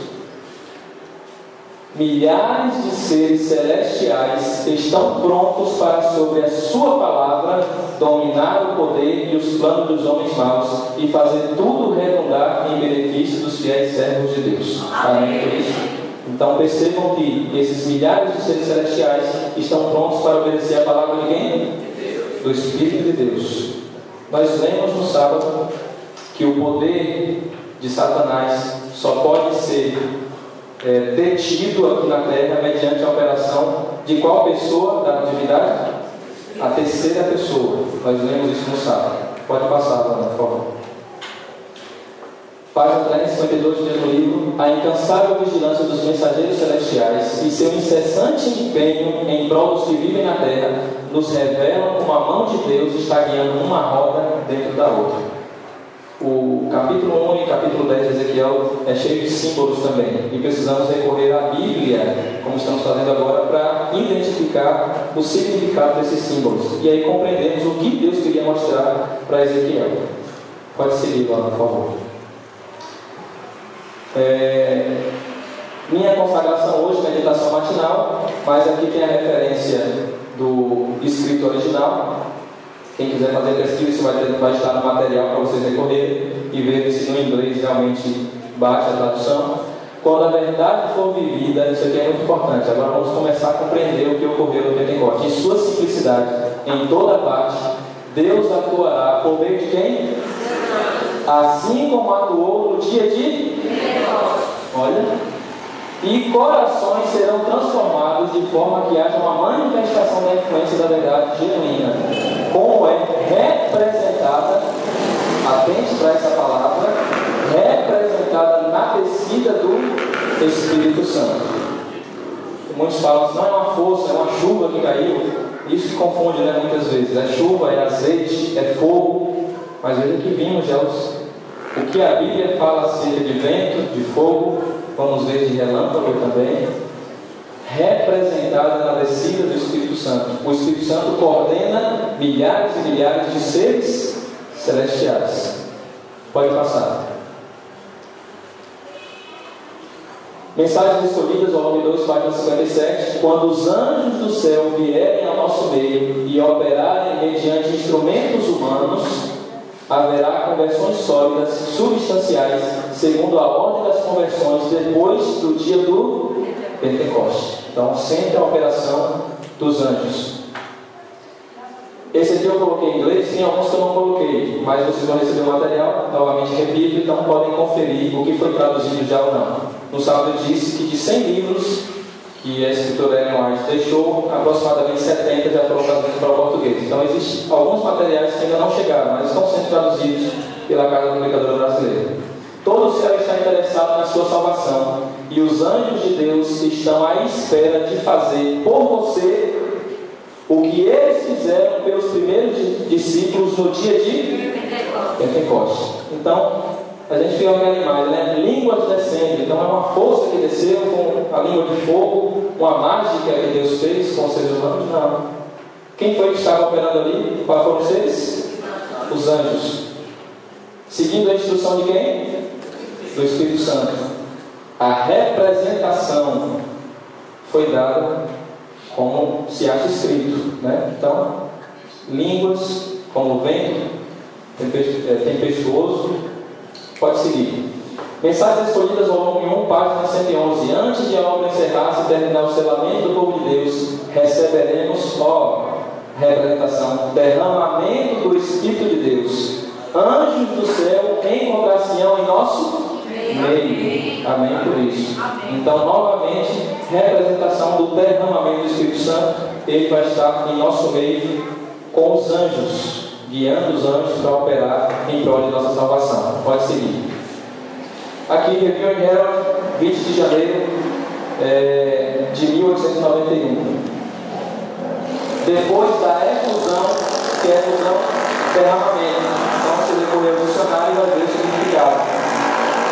Milhares de seres celestiais estão prontos para, sobre a sua palavra, dominar o poder e os planos dos homens maus e fazer tudo redundar em benefício dos fiéis servos de Deus. Amém por isso? Então percebam que esses milhares de seres celestiais estão prontos para obedecer a palavra de quem? Do Espírito de Deus. Nós lemos no sábado que o poder de Satanás só pode ser detido aqui na terra mediante a operação de qual pessoa da divindade? A terceira pessoa. Nós lemos isso no sábado. Pode passar, Ana, por favor. Página 352 do mesmo livro. A incansável vigilância dos mensageiros celestiais e seu incessante empenho em prol dos que vivem na terra nos revelam como a mão de Deus está guiando uma roda dentro da outra. O capítulo 1 e capítulo 10 de Ezequiel é cheio de símbolos também, e precisamos recorrer à Bíblia, como estamos fazendo agora, para identificar o significado desses símbolos, e aí compreendemos o que Deus queria mostrar para Ezequiel. Pode seguir, lá, por favor. Minha consagração hoje, meditação matinal, mas aqui tem a referência do escrito original. Quem quiser fazer pesquisa, isso vai estar no material para vocês recorrerem e ver se no inglês realmente bate a tradução. Quando a verdade for vivida, isso aqui é muito importante. Agora vamos começar a compreender o que ocorreu no Pentecostes. Em sua simplicidade, em toda parte, Deus atuará por meio de quem? Assim como atuou no dia de Pentecostes. Olha. E corações serão transformados de forma que haja uma manifestação da influência da verdade genuína, como é representada, atente para essa palavra, representada na descida do Espírito Santo. Muitos falam assim, não é uma força, é uma chuva que caiu. Isso se confunde, né, muitas vezes. É chuva, é azeite, é fogo. Mas veja que vimos já o que a Bíblia fala acerca de vento, de fogo, vamos ver de relâmpago também, representada na descida do Espírito Santo. O Espírito Santo coordena milhares e milhares de seres celestiais. Pode passar. Mensagens Escolhidas, volume 2, página 57. Quando os anjos do céu vierem ao nosso meio e operarem mediante instrumentos humanos, haverá conversões sólidas, substanciais, segundo a ordem das conversões, depois do dia do Pentecoste. Então, sempre a operação dos anjos. Esse aqui eu coloquei em inglês, tem alguns que eu não coloquei, mas vocês vão receber o material, novamente repito, então podem conferir o que foi traduzido já ou não. No sábado eu disse que de 100 livros que a escritora Ellen White deixou, aproximadamente 70 já foram traduzidos para o português. Então existem alguns materiais que ainda não chegaram, mas estão sendo traduzidos pela Casa Publicadora Brasileira. Todo o céu está interessado na sua salvação, e os anjos de Deus estão à espera de fazer por você o que eles fizeram pelos primeiros discípulos no dia de Pentecoste. Então, a gente fica com aquela imagem, né? Línguas descendo. Então, é uma força que desceu com a língua de fogo, uma mágica que Deus fez com os seres humanos? Não. Quem foi que estava operando ali? Quais foram os seres? Os anjos. Seguindo a instrução de quem? Do Espírito Santo. A representação foi dada como se acha escrito, né? Então, línguas como vento tempestuoso. Pode seguir. Mensagens Escolhidas, volume 1, página 111. Antes de a obra encerrar-se e terminar o selamento do povo de Deus, receberemos, representação, derramamento do Espírito de Deus. Anjos do céu encontrar-se-ão em nosso meio. Amém por isso. Então, novamente, representação do derramamento do Espírito Santo. Ele vai estar em nosso meio com os anjos, guiando os anjos para operar em prol de nossa salvação. Pode seguir. Aqui, Review and Herald, 20 de janeiro de 1891. Depois da efusão, que é efusão, derramamento. Então, se ele for dicionário, vai ver o significado.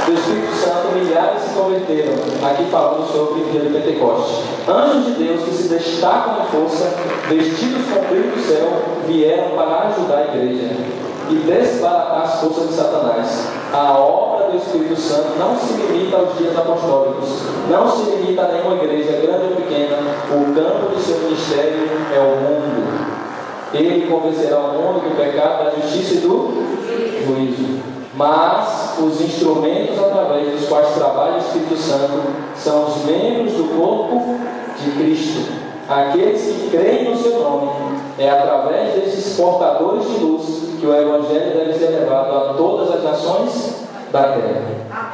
Do Espírito Santo, milhares se converteram. Aqui falando sobre o dia do Pentecoste. Anjos de Deus que se destacam em força, vestidos com o brilho do céu, vieram para ajudar a igreja e desbaratar as forças de Satanás. A obra do Espírito Santo não se limita aos dias apostólicos, não se limita a nenhuma igreja, grande ou pequena. O campo do seu ministério é o mundo. Ele convencerá o mundo do pecado, da justiça e do juízo. Mas os instrumentos através dos quais trabalha o Espírito Santo são os membros do corpo de Cristo, aqueles que creem no seu nome. É através desses portadores de luz que o Evangelho deve ser levado a todas as nações da terra.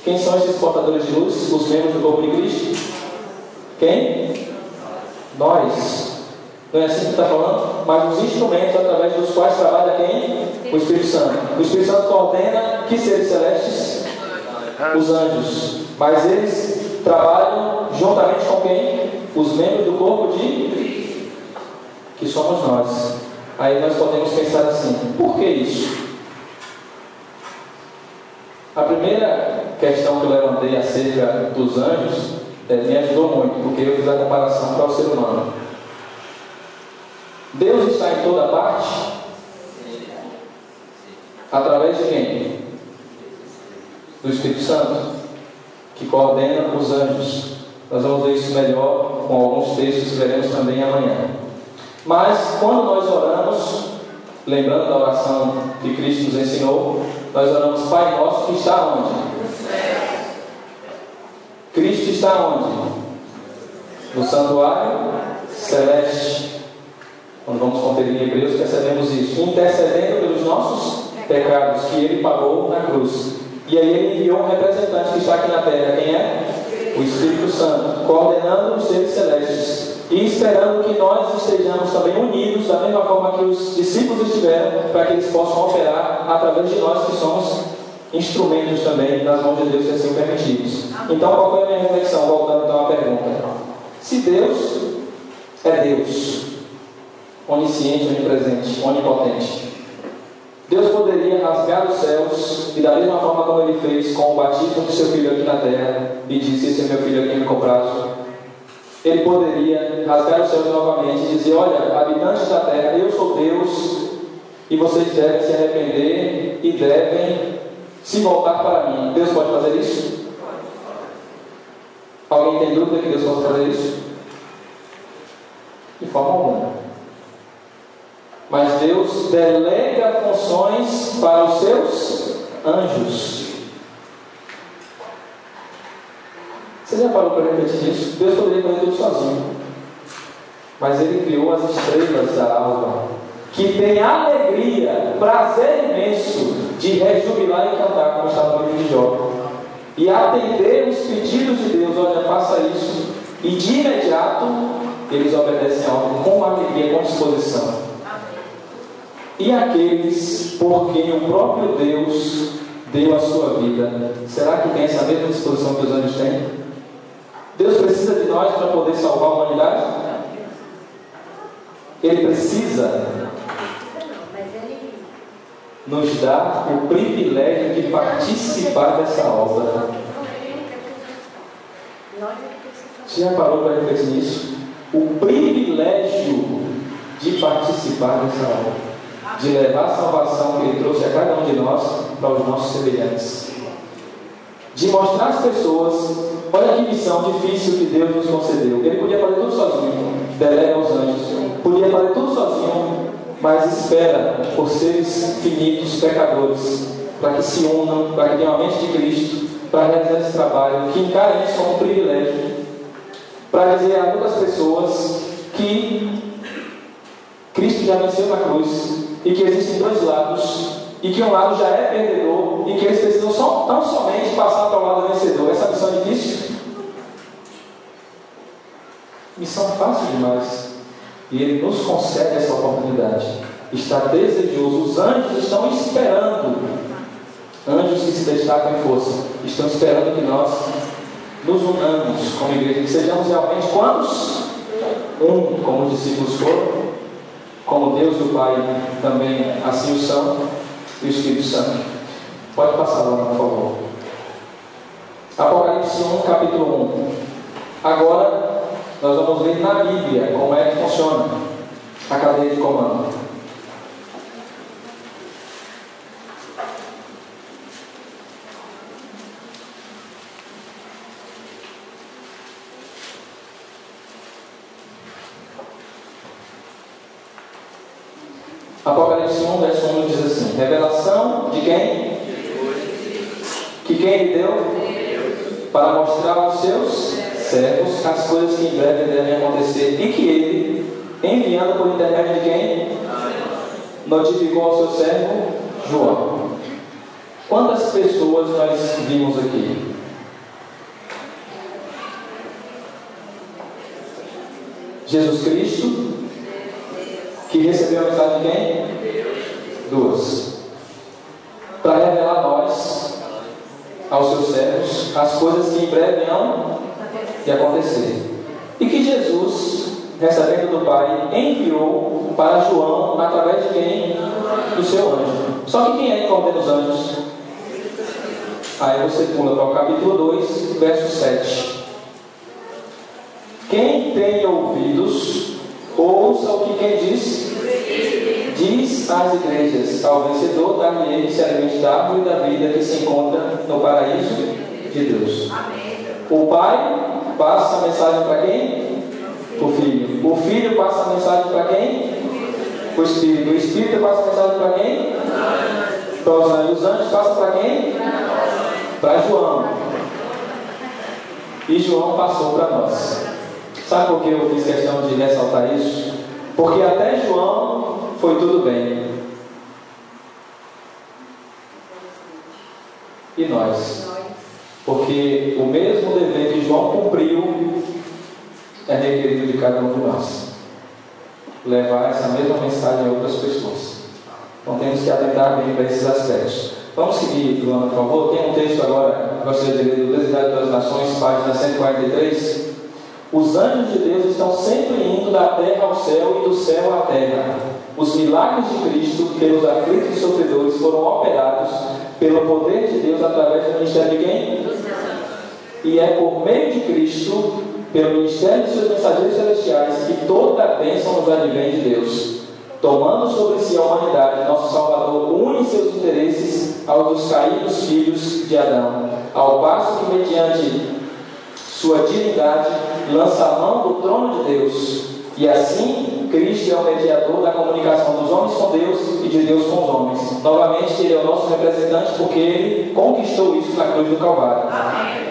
Quem são esses portadores de luz? Os membros do corpo de Cristo? Quem? Nós. Não é assim que está falando? Mas os instrumentos através dos quais trabalha quem? O Espírito Santo. O Espírito Santo coordena que seres celestes? Os anjos. Mas eles trabalham juntamente com quem? Os membros do corpo de que somos nós. Aí nós podemos pensar assim: por que isso? A primeira questão que eu levantei acerca dos anjos me ajudou muito, porque eu fiz a comparação para o ser humano. Deus está em toda parte? Através de quem? Do Espírito Santo, que coordena os anjos. Nós vamos ver isso melhor com alguns textos que veremos também amanhã. Mas quando nós oramos, lembrando da oração que Cristo nos ensinou, nós oramos: Pai nosso que está onde? Cristo está onde? No santuário celeste. Quando vamos conferir em Hebreus, percebemos isso. Intercedendo pelos nossos pecados, que Ele pagou na cruz. E aí Ele enviou um representante que está aqui na terra. Quem é? O Espírito Santo, coordenando os seres celestes e esperando que nós estejamos também unidos, da mesma forma que os discípulos estiveram, para que eles possam operar através de nós, que somos instrumentos também nas mãos de Deus, que assim permitidos. Então, qual foi a minha reflexão? Voltando então à pergunta: se Deus é Deus, onisciente, onipresente, onipotente, Deus poderia rasgar os céus e, da mesma forma como Ele fez com o batismo de seu filho aqui na terra, e disse: esse é meu filho aqui, me comprazo. Ele poderia rasgar os céus novamente e dizer: olha, habitantes da terra, eu sou Deus e vocês devem se arrepender e devem se voltar para mim. Deus pode fazer isso? Alguém tem dúvida que Deus pode fazer isso? De forma alguma. Mas Deus delega funções para os seus anjos. Você já parou para refletir nisso? Deus poderia fazer tudo sozinho, mas Ele criou as estrelas da alva, que tem alegria, prazer imenso de rejubilar e cantar, como está no livro de Jó, e atender os pedidos de Deus. Olha, faça isso, e de imediato eles obedecem a ordem com alegria, com disposição. E aqueles por quem o próprio Deus deu a sua vida, será que tem essa mesma disposição que os anjos têm? Deus precisa de nós para poder salvar a humanidade? Ele precisa nos dar o privilégio de participar dessa obra. Você já parou para refletir nisso? O privilégio de participar dessa obra, de levar a salvação que Ele trouxe a cada um de nós para os nossos semelhantes, de mostrar às pessoas. Olha que missão difícil que Deus nos concedeu. Ele podia fazer tudo sozinho, delega aos anjos, podia fazer tudo sozinho, mas espera por seres finitos, pecadores, para que se unam, para que tenham a mente de Cristo, para realizar esse trabalho, que encarem isso como um privilégio, para dizer a outras pessoas que Cristo já venceu na cruz e que existem dois lados, e que um lado já é perdedor e que eles precisam tão somente passar para o lado vencedor. Essa missão é difícil? Missão fácil demais. E Ele nos concede essa oportunidade. Está desejoso. Os anjos estão esperando. Anjos que se destacam em força estão esperando que nós nos unamos como igreja, que sejamos realmente quantos? Um, como os discípulos foram, como Deus e o Pai também assim o são, e o Espírito Santo. Pode passar lá, por favor. Apocalipse 1, capítulo 1. Agora nós vamos ver na Bíblia como é que funciona a cadeia de comando. Apocalipse 1, verso 1 diz assim: revelação de quem? Que quem Ele deu? Para mostrar aos seus servos as coisas que em breve devem acontecer, e que Ele, enviando por intermédio de quem? Notificou ao seu servo João. Quantas pessoas nós vimos aqui? Jesus Cristo, que recebeu a mensagem de quem? Duas. Para revelar a nós, aos seus servos, as coisas que em breve hão de acontecer. E que Jesus, recebendo do Pai, enviou para João através de quem? Do seu anjo. Só que quem é que coordena os anjos? Aí você pula para o capítulo 2, verso 7. Quem tem ouvidos, ouça o que quem diz. Diz às igrejas: ao vencedor dar-lhe-ei se alimente da árvore da vida que se encontra no paraíso de Deus. O Pai passa a mensagem para quem? O Filho. O Filho passa a mensagem para quem? O Espírito. O Espírito passa a mensagem para quem? Para os anjos. Os anjos passam para quem? Para João. E João passou para nós. Sabe por que eu fiz questão de ressaltar isso? Porque até João foi tudo bem. E nós? Porque o mesmo dever que João cumpriu é requerido de cada um de nós. Levar essa mesma mensagem a outras pessoas. Então temos que atentar bem para esses aspectos. Vamos seguir, Luana, por favor. Tem um texto agora, gostaria de ler, do Desiderato das Nações, página 143. Os anjos de Deus estão sempre indo da terra ao céu e do céu à terra. Os milagres de Cristo pelos aflitos e sofredores foram operados pelo poder de Deus através do ministério de quem? E é por meio de Cristo, pelo ministério de seus mensageiros celestiais, que toda a bênção nos advém de Deus. Tomando sobre si a humanidade, nosso Salvador une seus interesses aos dos caídos filhos de Adão, ao passo que, mediante sua divindade, lança a mão do trono de Deus. E assim, Cristo é o mediador da comunicação dos homens com Deus e de Deus com os homens. Novamente, Ele é o nosso representante porque Ele conquistou isso na cruz do Calvário.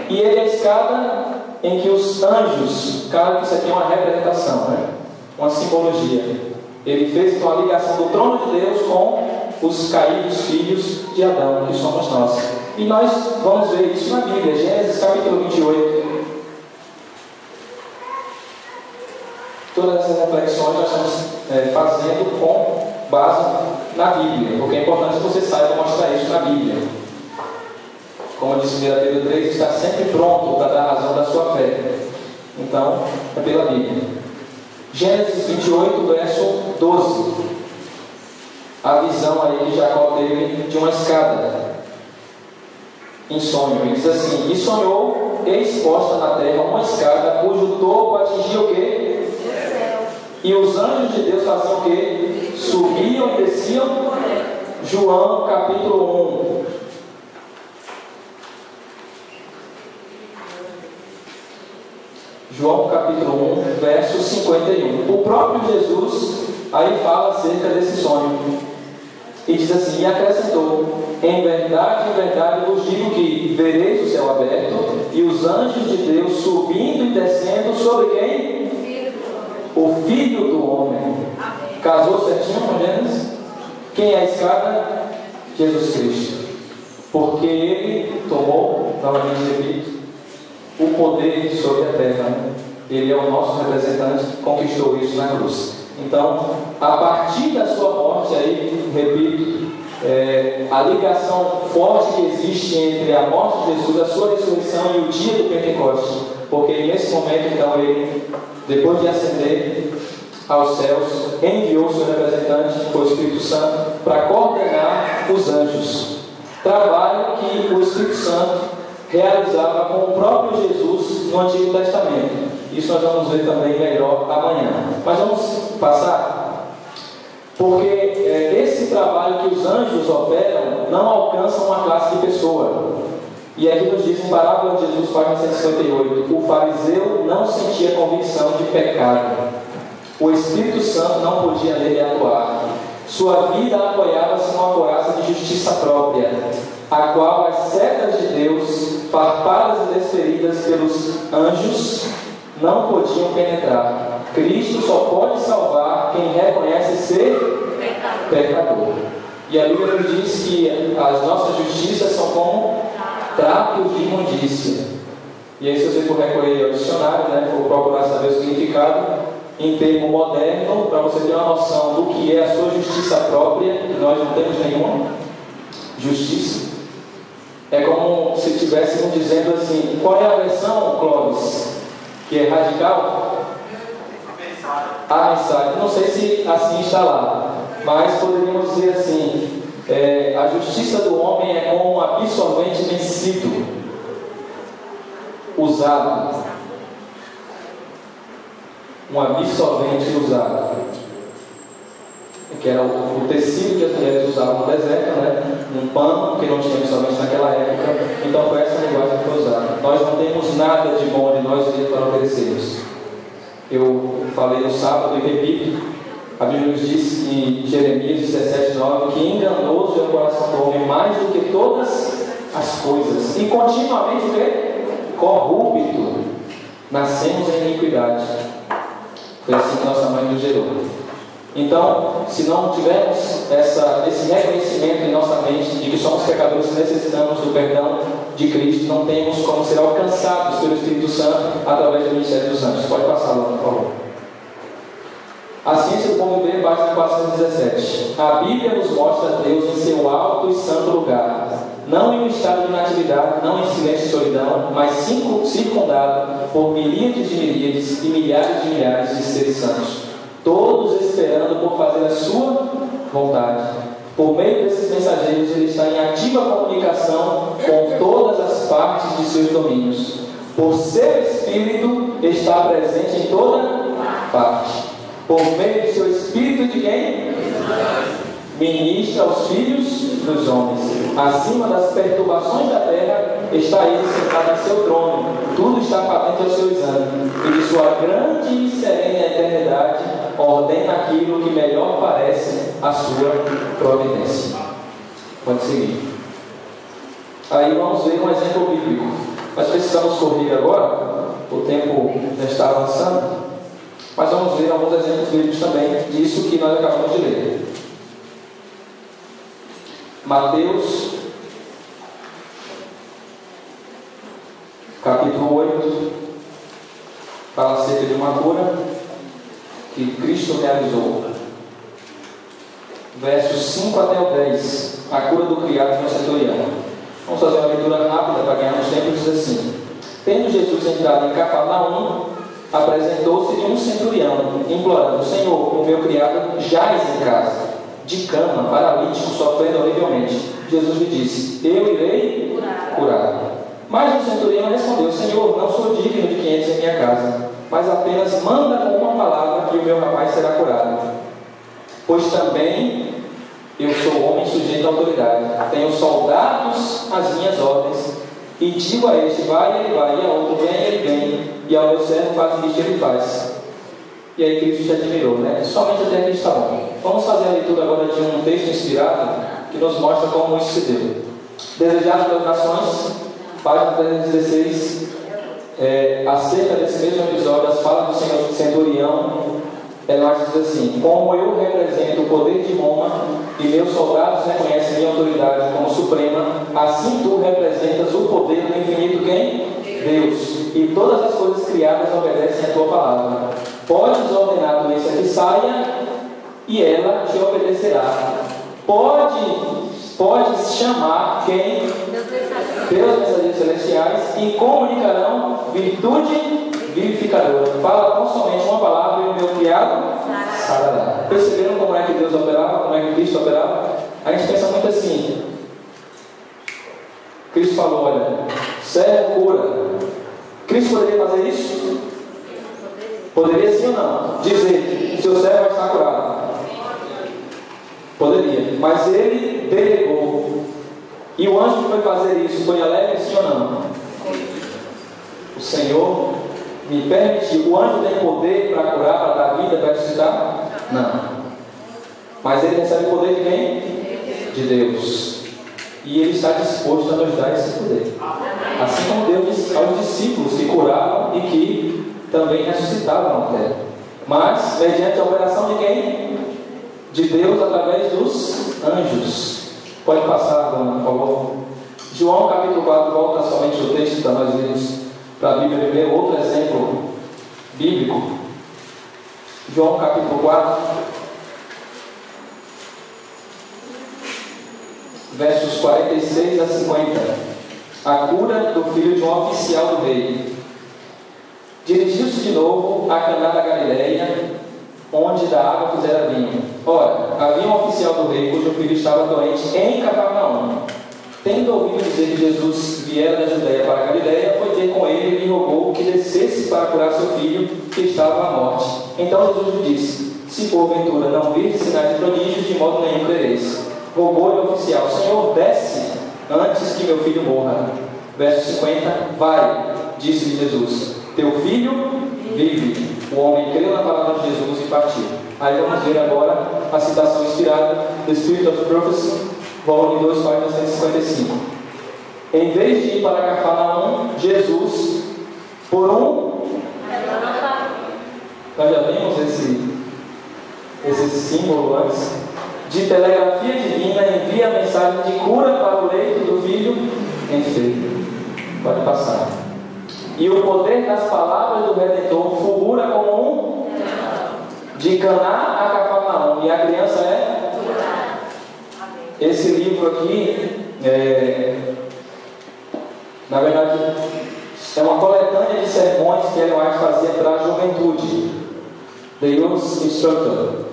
E Ele é a escada em que os anjos, claro que isso aqui é uma representação, né? Uma simbologia. Ele fez então a ligação do trono de Deus com os caídos filhos de Adão, que somos nós. E nós vamos ver isso na Bíblia, Gênesis capítulo 28. Todas essas reflexões nós estamos fazendo com base na Bíblia, porque é importante que você saiba mostrar isso na Bíblia. Como disse 1 Pedro 3, está sempre pronto para dar razão da sua fé. Então, é pela Bíblia. Gênesis 28, verso 12. A visão aí que Jacó teve de uma escada em sonho. Ele diz assim: e sonhou exposta na terra uma escada cujo topo atingia o quê? E os anjos de Deus faziam o quê? Subiam e desciam. João capítulo 1. João capítulo 1, verso 51. O próprio Jesus aí fala acerca desse sonho. E diz assim: e acrescentou: em verdade vos digo que vereis o céu aberto e os anjos de Deus subindo e descendo sobre quem? O Filho do Homem. Casou certinho com Gênesis? Quem é a escada? Jesus Cristo. Porque Ele tomou, novamente repito, o poder sobre a terra. Ele é o nosso representante, conquistou isso na cruz. Então, a partir da sua morte, aí, repito, a ligação forte que existe entre a morte de Jesus, a sua ressurreição e o dia do Pentecoste. Porque nesse momento, então, Ele, depois de ascender aos céus, enviou o seu representante, o Espírito Santo, para coordenar os anjos. Trabalho que o Espírito Santo realizava com o próprio Jesus no Antigo Testamento. Isso nós vamos ver também melhor amanhã. Mas vamos passar, porque esse trabalho que os anjos operam não alcança uma classe de pessoa. E aqui nos diz em parábola de Jesus, página 158, o fariseu não sentia convicção de pecado. O Espírito Santo não podia nele atuar. Sua vida apoiava-se numa couraça de justiça própria, a qual as setas de Deus, farpadas e desferidas pelos anjos, não podiam penetrar. Cristo só pode salvar quem reconhece ser pecador. E a Bíblia nos diz que as nossas justiças são como trapos de imundícia. E aí, se você for recolher ao dicionário, for procurar saber o significado em termo moderno, para você ter uma noção do que é a sua justiça própria, que nós não temos nenhuma justiça. É como se estivéssemos dizendo assim: qual é a versão, Clóvis, que é radical? A mensagem. Não sei se assim está lá, mas poderíamos dizer assim: a justiça do homem é como um absorvente vencido, usado. Um absorvente usado, que era o tecido que as mulheres usavam no deserto, um pano, que não tinha absorvente naquela época. Então foi essa linguagem que foi usada. Nós não temos nada de bom de nós mesmos para oferecermos. Eu falei no sábado e repito, a Bíblia nos diz em Jeremias 17:9 que enganoso é o coração do homem mais do que todas as coisas, e continuamente corrupto, nascemos em iniquidade. Foi assim que nossa mãe nos gerou. Então, se não tivermos esse reconhecimento em nossa mente de que somos pecadores e necessitamos do perdão de Cristo, não temos como ser alcançados pelo Espírito Santo através do ministério dos anjos. Pode passar lá, por favor. A ciência do bom viver, página 417. A Bíblia nos mostra Deus em seu alto e santo lugar, não em um estado de natividade, não em silêncio e solidão, mas circundado por miríades de miríades e milhares de milhares de seres santos, todos esperando por fazer a sua vontade. Por meio desses mensageiros, ele está em ativa comunicação com todas as partes de seus domínios. Por seu Espírito, está presente em toda parte. Por meio do seu Espírito de quem? ministra aos filhos dos homens. Acima das perturbações da terra está ele sentado em seu trono. Tudo está patente ao seu exame. E de sua grande e serena eternidade ordena aquilo que melhor parece a sua providência. Pode seguir. Aí vamos ver um exemplo bíblico. Nós precisamos correr agora, o tempo já está avançando, mas vamos ver alguns exemplos bíblicos também disso que nós acabamos de ler. Mateus, capítulo 8, fala acerca de uma cura que Cristo realizou. Versos 5 até o 10, a cura do criado de um centurião. Vamos fazer uma leitura rápida para ganharmos tempo. Diz assim: tendo Jesus entrado em Cafarnaum, apresentou-se de um centurião, implorando: Senhor, o meu criado jaz em casa, de cama, paralítico, sofrendo horrivelmente. Jesus lhe disse: eu irei curar. Mas o centurião respondeu: Senhor, não sou digno de que entres em minha casa, mas apenas manda com uma palavra que o meu rapaz será curado. Pois também eu sou homem sujeito à autoridade, tenho soldados às minhas ordens, e digo a este: vai, ele vai, e a outro: vem, ele vem, e ao meu servo: faz isto, ele faz. E aí Cristo se admirou, né? Somente até aqui está bom. Vamos fazer a leitura agora de um texto inspirado que nos mostra como isso se deu. Desejado pelas nações, página 316, acerca desse mesmo episódio, as falas do Senhor centurião, ela diz assim: como eu represento o poder de Roma e meus soldados reconhecem minha autoridade como suprema, assim tu representas o poder do infinito quem? Deus. E todas as coisas criadas obedecem a tua palavra. Podes ordenar a doença que saia e ela te obedecerá. Podes chamar quem? Pelos mensageiros celestiais, e comunicarão virtude vivificadora. Fala com somente uma palavra e o meu criado sarará. Perceberam como é que Deus operava? Como é que Cristo operava? A gente pensa muito assim. Cristo falou: olha, servo cura. Cristo poderia fazer isso? Poderia sim ou não? Dizer: seu servo vai estar curado. Poderia, mas ele delegou. E o anjo que foi fazer isso foi alegre, sim ou não? O Senhor me permitiu. O anjo tem poder para curar, para dar vida, para ressuscitar? Não. Mas ele recebe o poder de quem? De Deus. E ele está disposto a nos dar esse poder. Assim como Deus aos discípulos que curavam e que também ressuscitavam a terra. Mas mediante a operação de quem? De Deus através dos anjos. Pode passar, por favor. João capítulo 4, volta somente o texto para nós lermos para a Bíblia primeiro, outro exemplo bíblico. João capítulo 4, versos 46 a 50. A cura do filho de um oficial do rei. Dirigiu-se de novo a Caná da Galileia, onde da água fizera vinho. Ora, havia um oficial do rei cujo filho estava doente em Cafarnaum. Tendo ouvido dizer que Jesus viera da Judeia para a Galileia, foi ter com ele e lhe rogou que descesse para curar seu filho, que estava à morte. Então Jesus lhe disse: se porventura não virdes sinais de prodígios, de modo nenhum crereis. Rogou-lhe o oficial: Senhor, desce antes que meu filho morra. Verso 50. Vai, disse-lhe Jesus, teu filho vive. O homem creu na palavra de Jesus e partiu. Aí vamos ver agora a citação inspirada do Spirit of Prophecy, volume 2, página 155. Em vez de ir para Cafarnaum, Jesus, por nós já vimos esse símbolo antes, de telegrafia divina, envia a mensagem de cura para o leito do filho enfermo. Pode passar. E o poder das palavras do Redentor fulgura como de Caná a Cafarnaum. E a criança é? Esse livro aqui, na verdade, é uma coletânea de sermões que Ellen White fazia para a juventude. The Youth Instructor,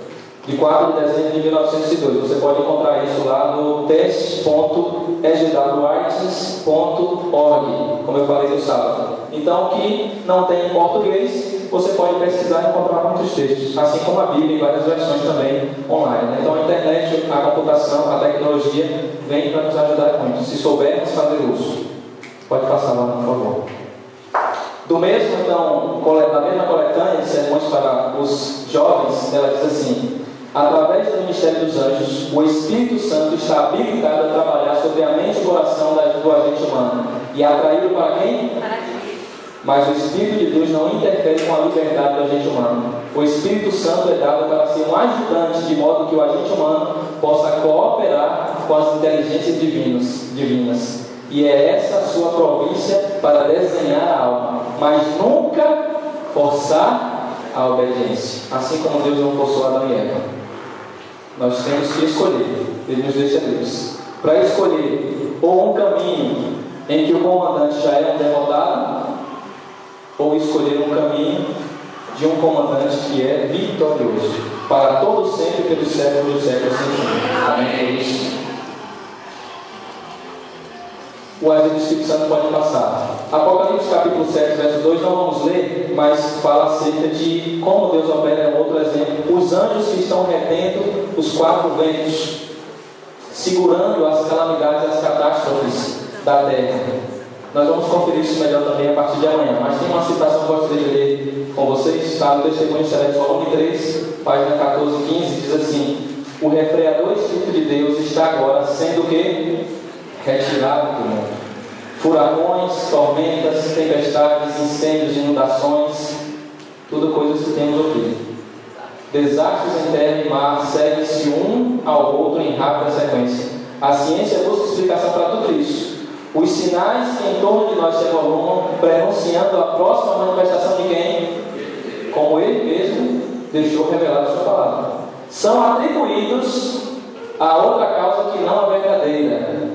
de 4 de dezembro de 1902. Você pode encontrar isso lá no test.egwrites.org, como eu falei no sábado. Então, o que não tem em português, você pode pesquisar e encontrar muitos textos, assim como a Bíblia em várias versões também online. Então, a internet, a computação, a tecnologia vem para nos ajudar muito, se soubermos fazer uso. Pode passar lá, por favor. Do mesmo, então, da mesma coletânea de sermões para os jovens, ela diz assim: através do ministério dos anjos, o Espírito Santo está habilitado a trabalhar sobre a mente e o coração do agente humano e atraí-lo para quem? Para Cristo. Mas o Espírito de Deus não interfere com a liberdade do agente humano. O Espírito Santo é dado para ser um ajudante, de modo que o agente humano possa cooperar com as inteligências divinas. E é essa a sua província para desenhar a alma, mas nunca forçar a obediência, assim como Deus não forçou Adão e Eva. Nós temos que escolher, Ele nos deixa livres, para escolher ou um caminho em que o comandante já é um derrotado, ou escolher um caminho de um comandante que é vitorioso, para todo sempre, pelos séculos dos séculos sem fim. Amém. O agente do Espírito Santo pode passar. Apocalipse capítulo 7, verso 2, não vamos ler, mas fala acerca de como Deus opera. É outro exemplo. Os anjos que estão retendo os 4 ventos, segurando as calamidades e as catástrofes da terra. Nós vamos conferir isso melhor também a partir de amanhã. Mas tem uma citação que eu gostaria de ler com vocês. Está no Testemunho Celeste, volume 3, página 14 e 15, diz assim: o refreador Espírito de Deus está agora sendo o quê? Retirado do mundo. Furacões, tormentas, tempestades, incêndios, inundações, tudo coisas que temos ouvido. Desastres em terra e mar seguem-se um ao outro em rápida sequência. A ciência busca explicação para tudo isso. Os sinais que em torno de nós se evoluam, prenunciando a próxima manifestação de quem? Como Ele mesmo deixou revelado a sua palavra. São atribuídos a outra causa que não a verdadeira.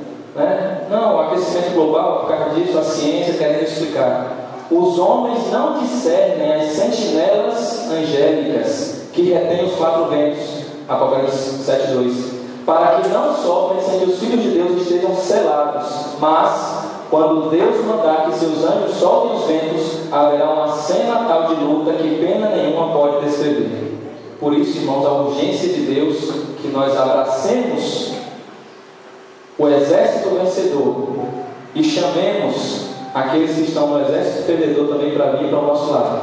Não, o aquecimento global, por causa disso, a ciência querendo explicar. Os homens não discernem as sentinelas angélicas que retêm os 4 ventos, Apocalipse 7:2, para que não soprem sem que os filhos de Deus estejam selados. Mas, quando Deus mandar que seus anjos soltem os ventos, haverá uma cena tal de luta que pena nenhuma pode descrever. Por isso, irmãos, a urgência de Deus que nós abracemos o exército vencedor e chamemos aqueles que estão no exército perdedor também para vir para o nosso lado,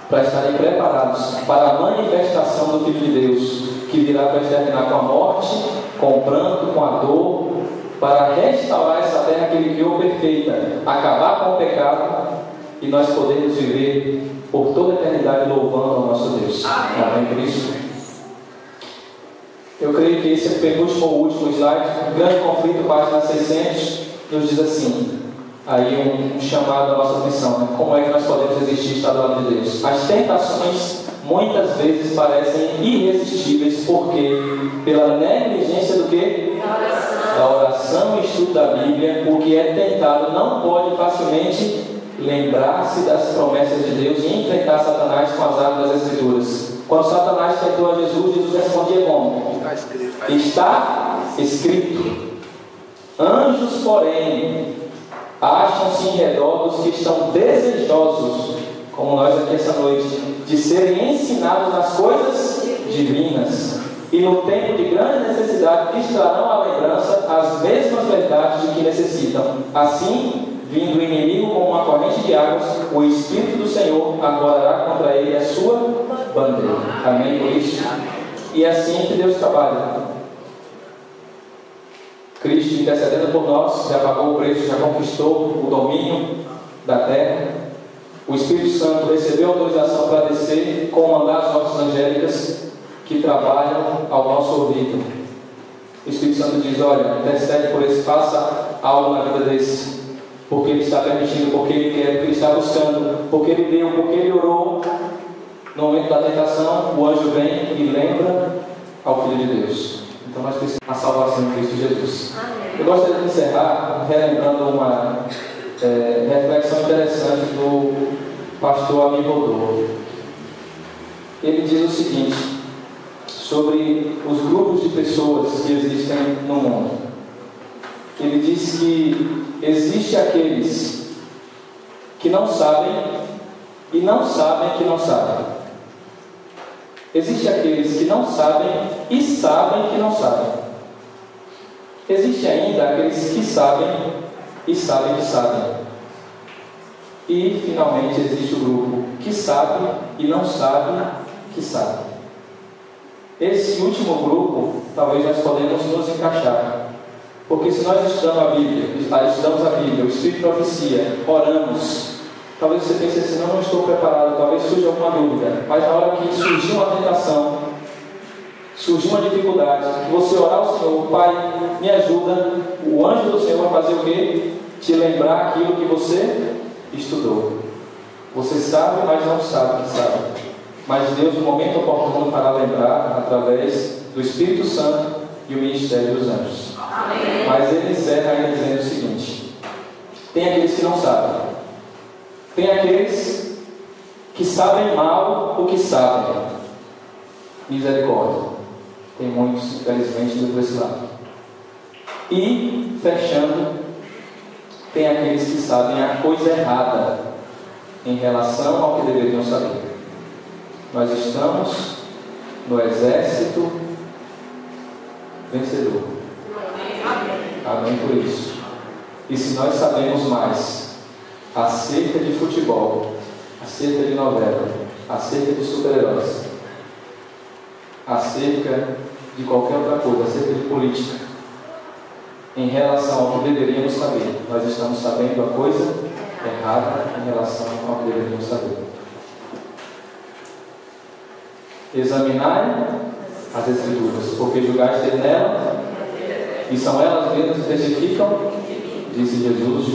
para estarem preparados para a manifestação do Filho de Deus, que virá para exterminar com a morte, com o pranto, com a dor, para restaurar essa terra que Ele criou perfeita, acabar com o pecado e nós podermos viver por toda a eternidade louvando ao nosso Deus. Amém, Cristo? Eu creio que esse é o penúltimo ou último slide. O grande conflito, página 600, nos diz assim, aí um chamado à nossa atenção, né? Como é que nós podemos resistir estar do lado de Deus? As tentações muitas vezes parecem irresistíveis, porque pela negligência do quê? Da oração e estudo da Bíblia, o que é tentado não pode facilmente lembrar-se das promessas de Deus e enfrentar Satanás com as armas das Escrituras. Quando Satanás tentou a Jesus, Jesus respondia como? Está escrito. Anjos, porém, acham-se em redor dos que estão desejosos, como nós aqui essa noite, de serem ensinados nas coisas divinas. E no tempo de grande necessidade, lhes trarão à lembrança as mesmas verdades de que necessitam. Assim, vindo o inimigo como uma corrente de águas, o Espírito do Senhor aguardará contra ele a sua bandeira. Amém por isso? E é assim que Deus trabalha. Cristo intercedendo por nós, já pagou o preço, já conquistou o domínio da terra. O Espírito Santo recebeu autorização para descer, comandar as hostes angélicas que trabalham ao nosso ouvido. O Espírito Santo diz: olha, intercede por esse, faça algo na vida desse, porque Ele está permitindo, porque Ele quer, porque Ele está buscando, porque Ele deu, porque Ele orou. No momento da tentação, o anjo vem e lembra ao Filho de Deus. Então nós precisamos a salvação em Cristo Jesus. Eu gostaria de encerrar relembrando uma reflexão interessante do pastor Ami Rodolfo. Ele diz o seguinte sobre os grupos de pessoas que existem no mundo. Ele diz que existe aqueles que não sabem e não sabem que não sabem. Existem aqueles que não sabem e sabem que não sabem. Existe ainda aqueles que sabem e sabem que sabem. E, finalmente, existe o grupo que sabe e não sabe que sabe. Esse último grupo, talvez nós podemos nos encaixar. Porque se nós estudamos a Bíblia, o Espírito de Profecia, oramos, talvez você pense assim, não estou preparado, talvez surja alguma dúvida. Mas na hora que surgir uma tentação, surgir uma dificuldade, que você orar ao Senhor, Pai, me ajuda, o anjo do Senhor vai fazer o quê? Te lembrar aquilo que você estudou. Você sabe, mas não sabe que sabe. Mas Deus, no momento oportuno, para lembrar, através do Espírito Santo e o ministério dos anjos. Amém. Mas ele encerra ainda dizendo o seguinte: tem aqueles que não sabem. Tem aqueles que sabem mal o que sabem. Misericórdia. Tem muitos, infelizmente, indo para esse lado. E, fechando, tem aqueles que sabem a coisa errada em relação ao que deveriam saber. Nós estamos no exército vencedor. Amém por isso. E se nós sabemos mais acerca de futebol, acerca de novela, acerca de super-heróis, acerca de qualquer outra coisa, acerca de política, em relação ao que deveríamos saber, nós estamos sabendo a coisa errada em relação ao que deveríamos saber. Examinai as Escrituras, porque julgaste nela, e são elas mesmas que testificam, disse Jesus.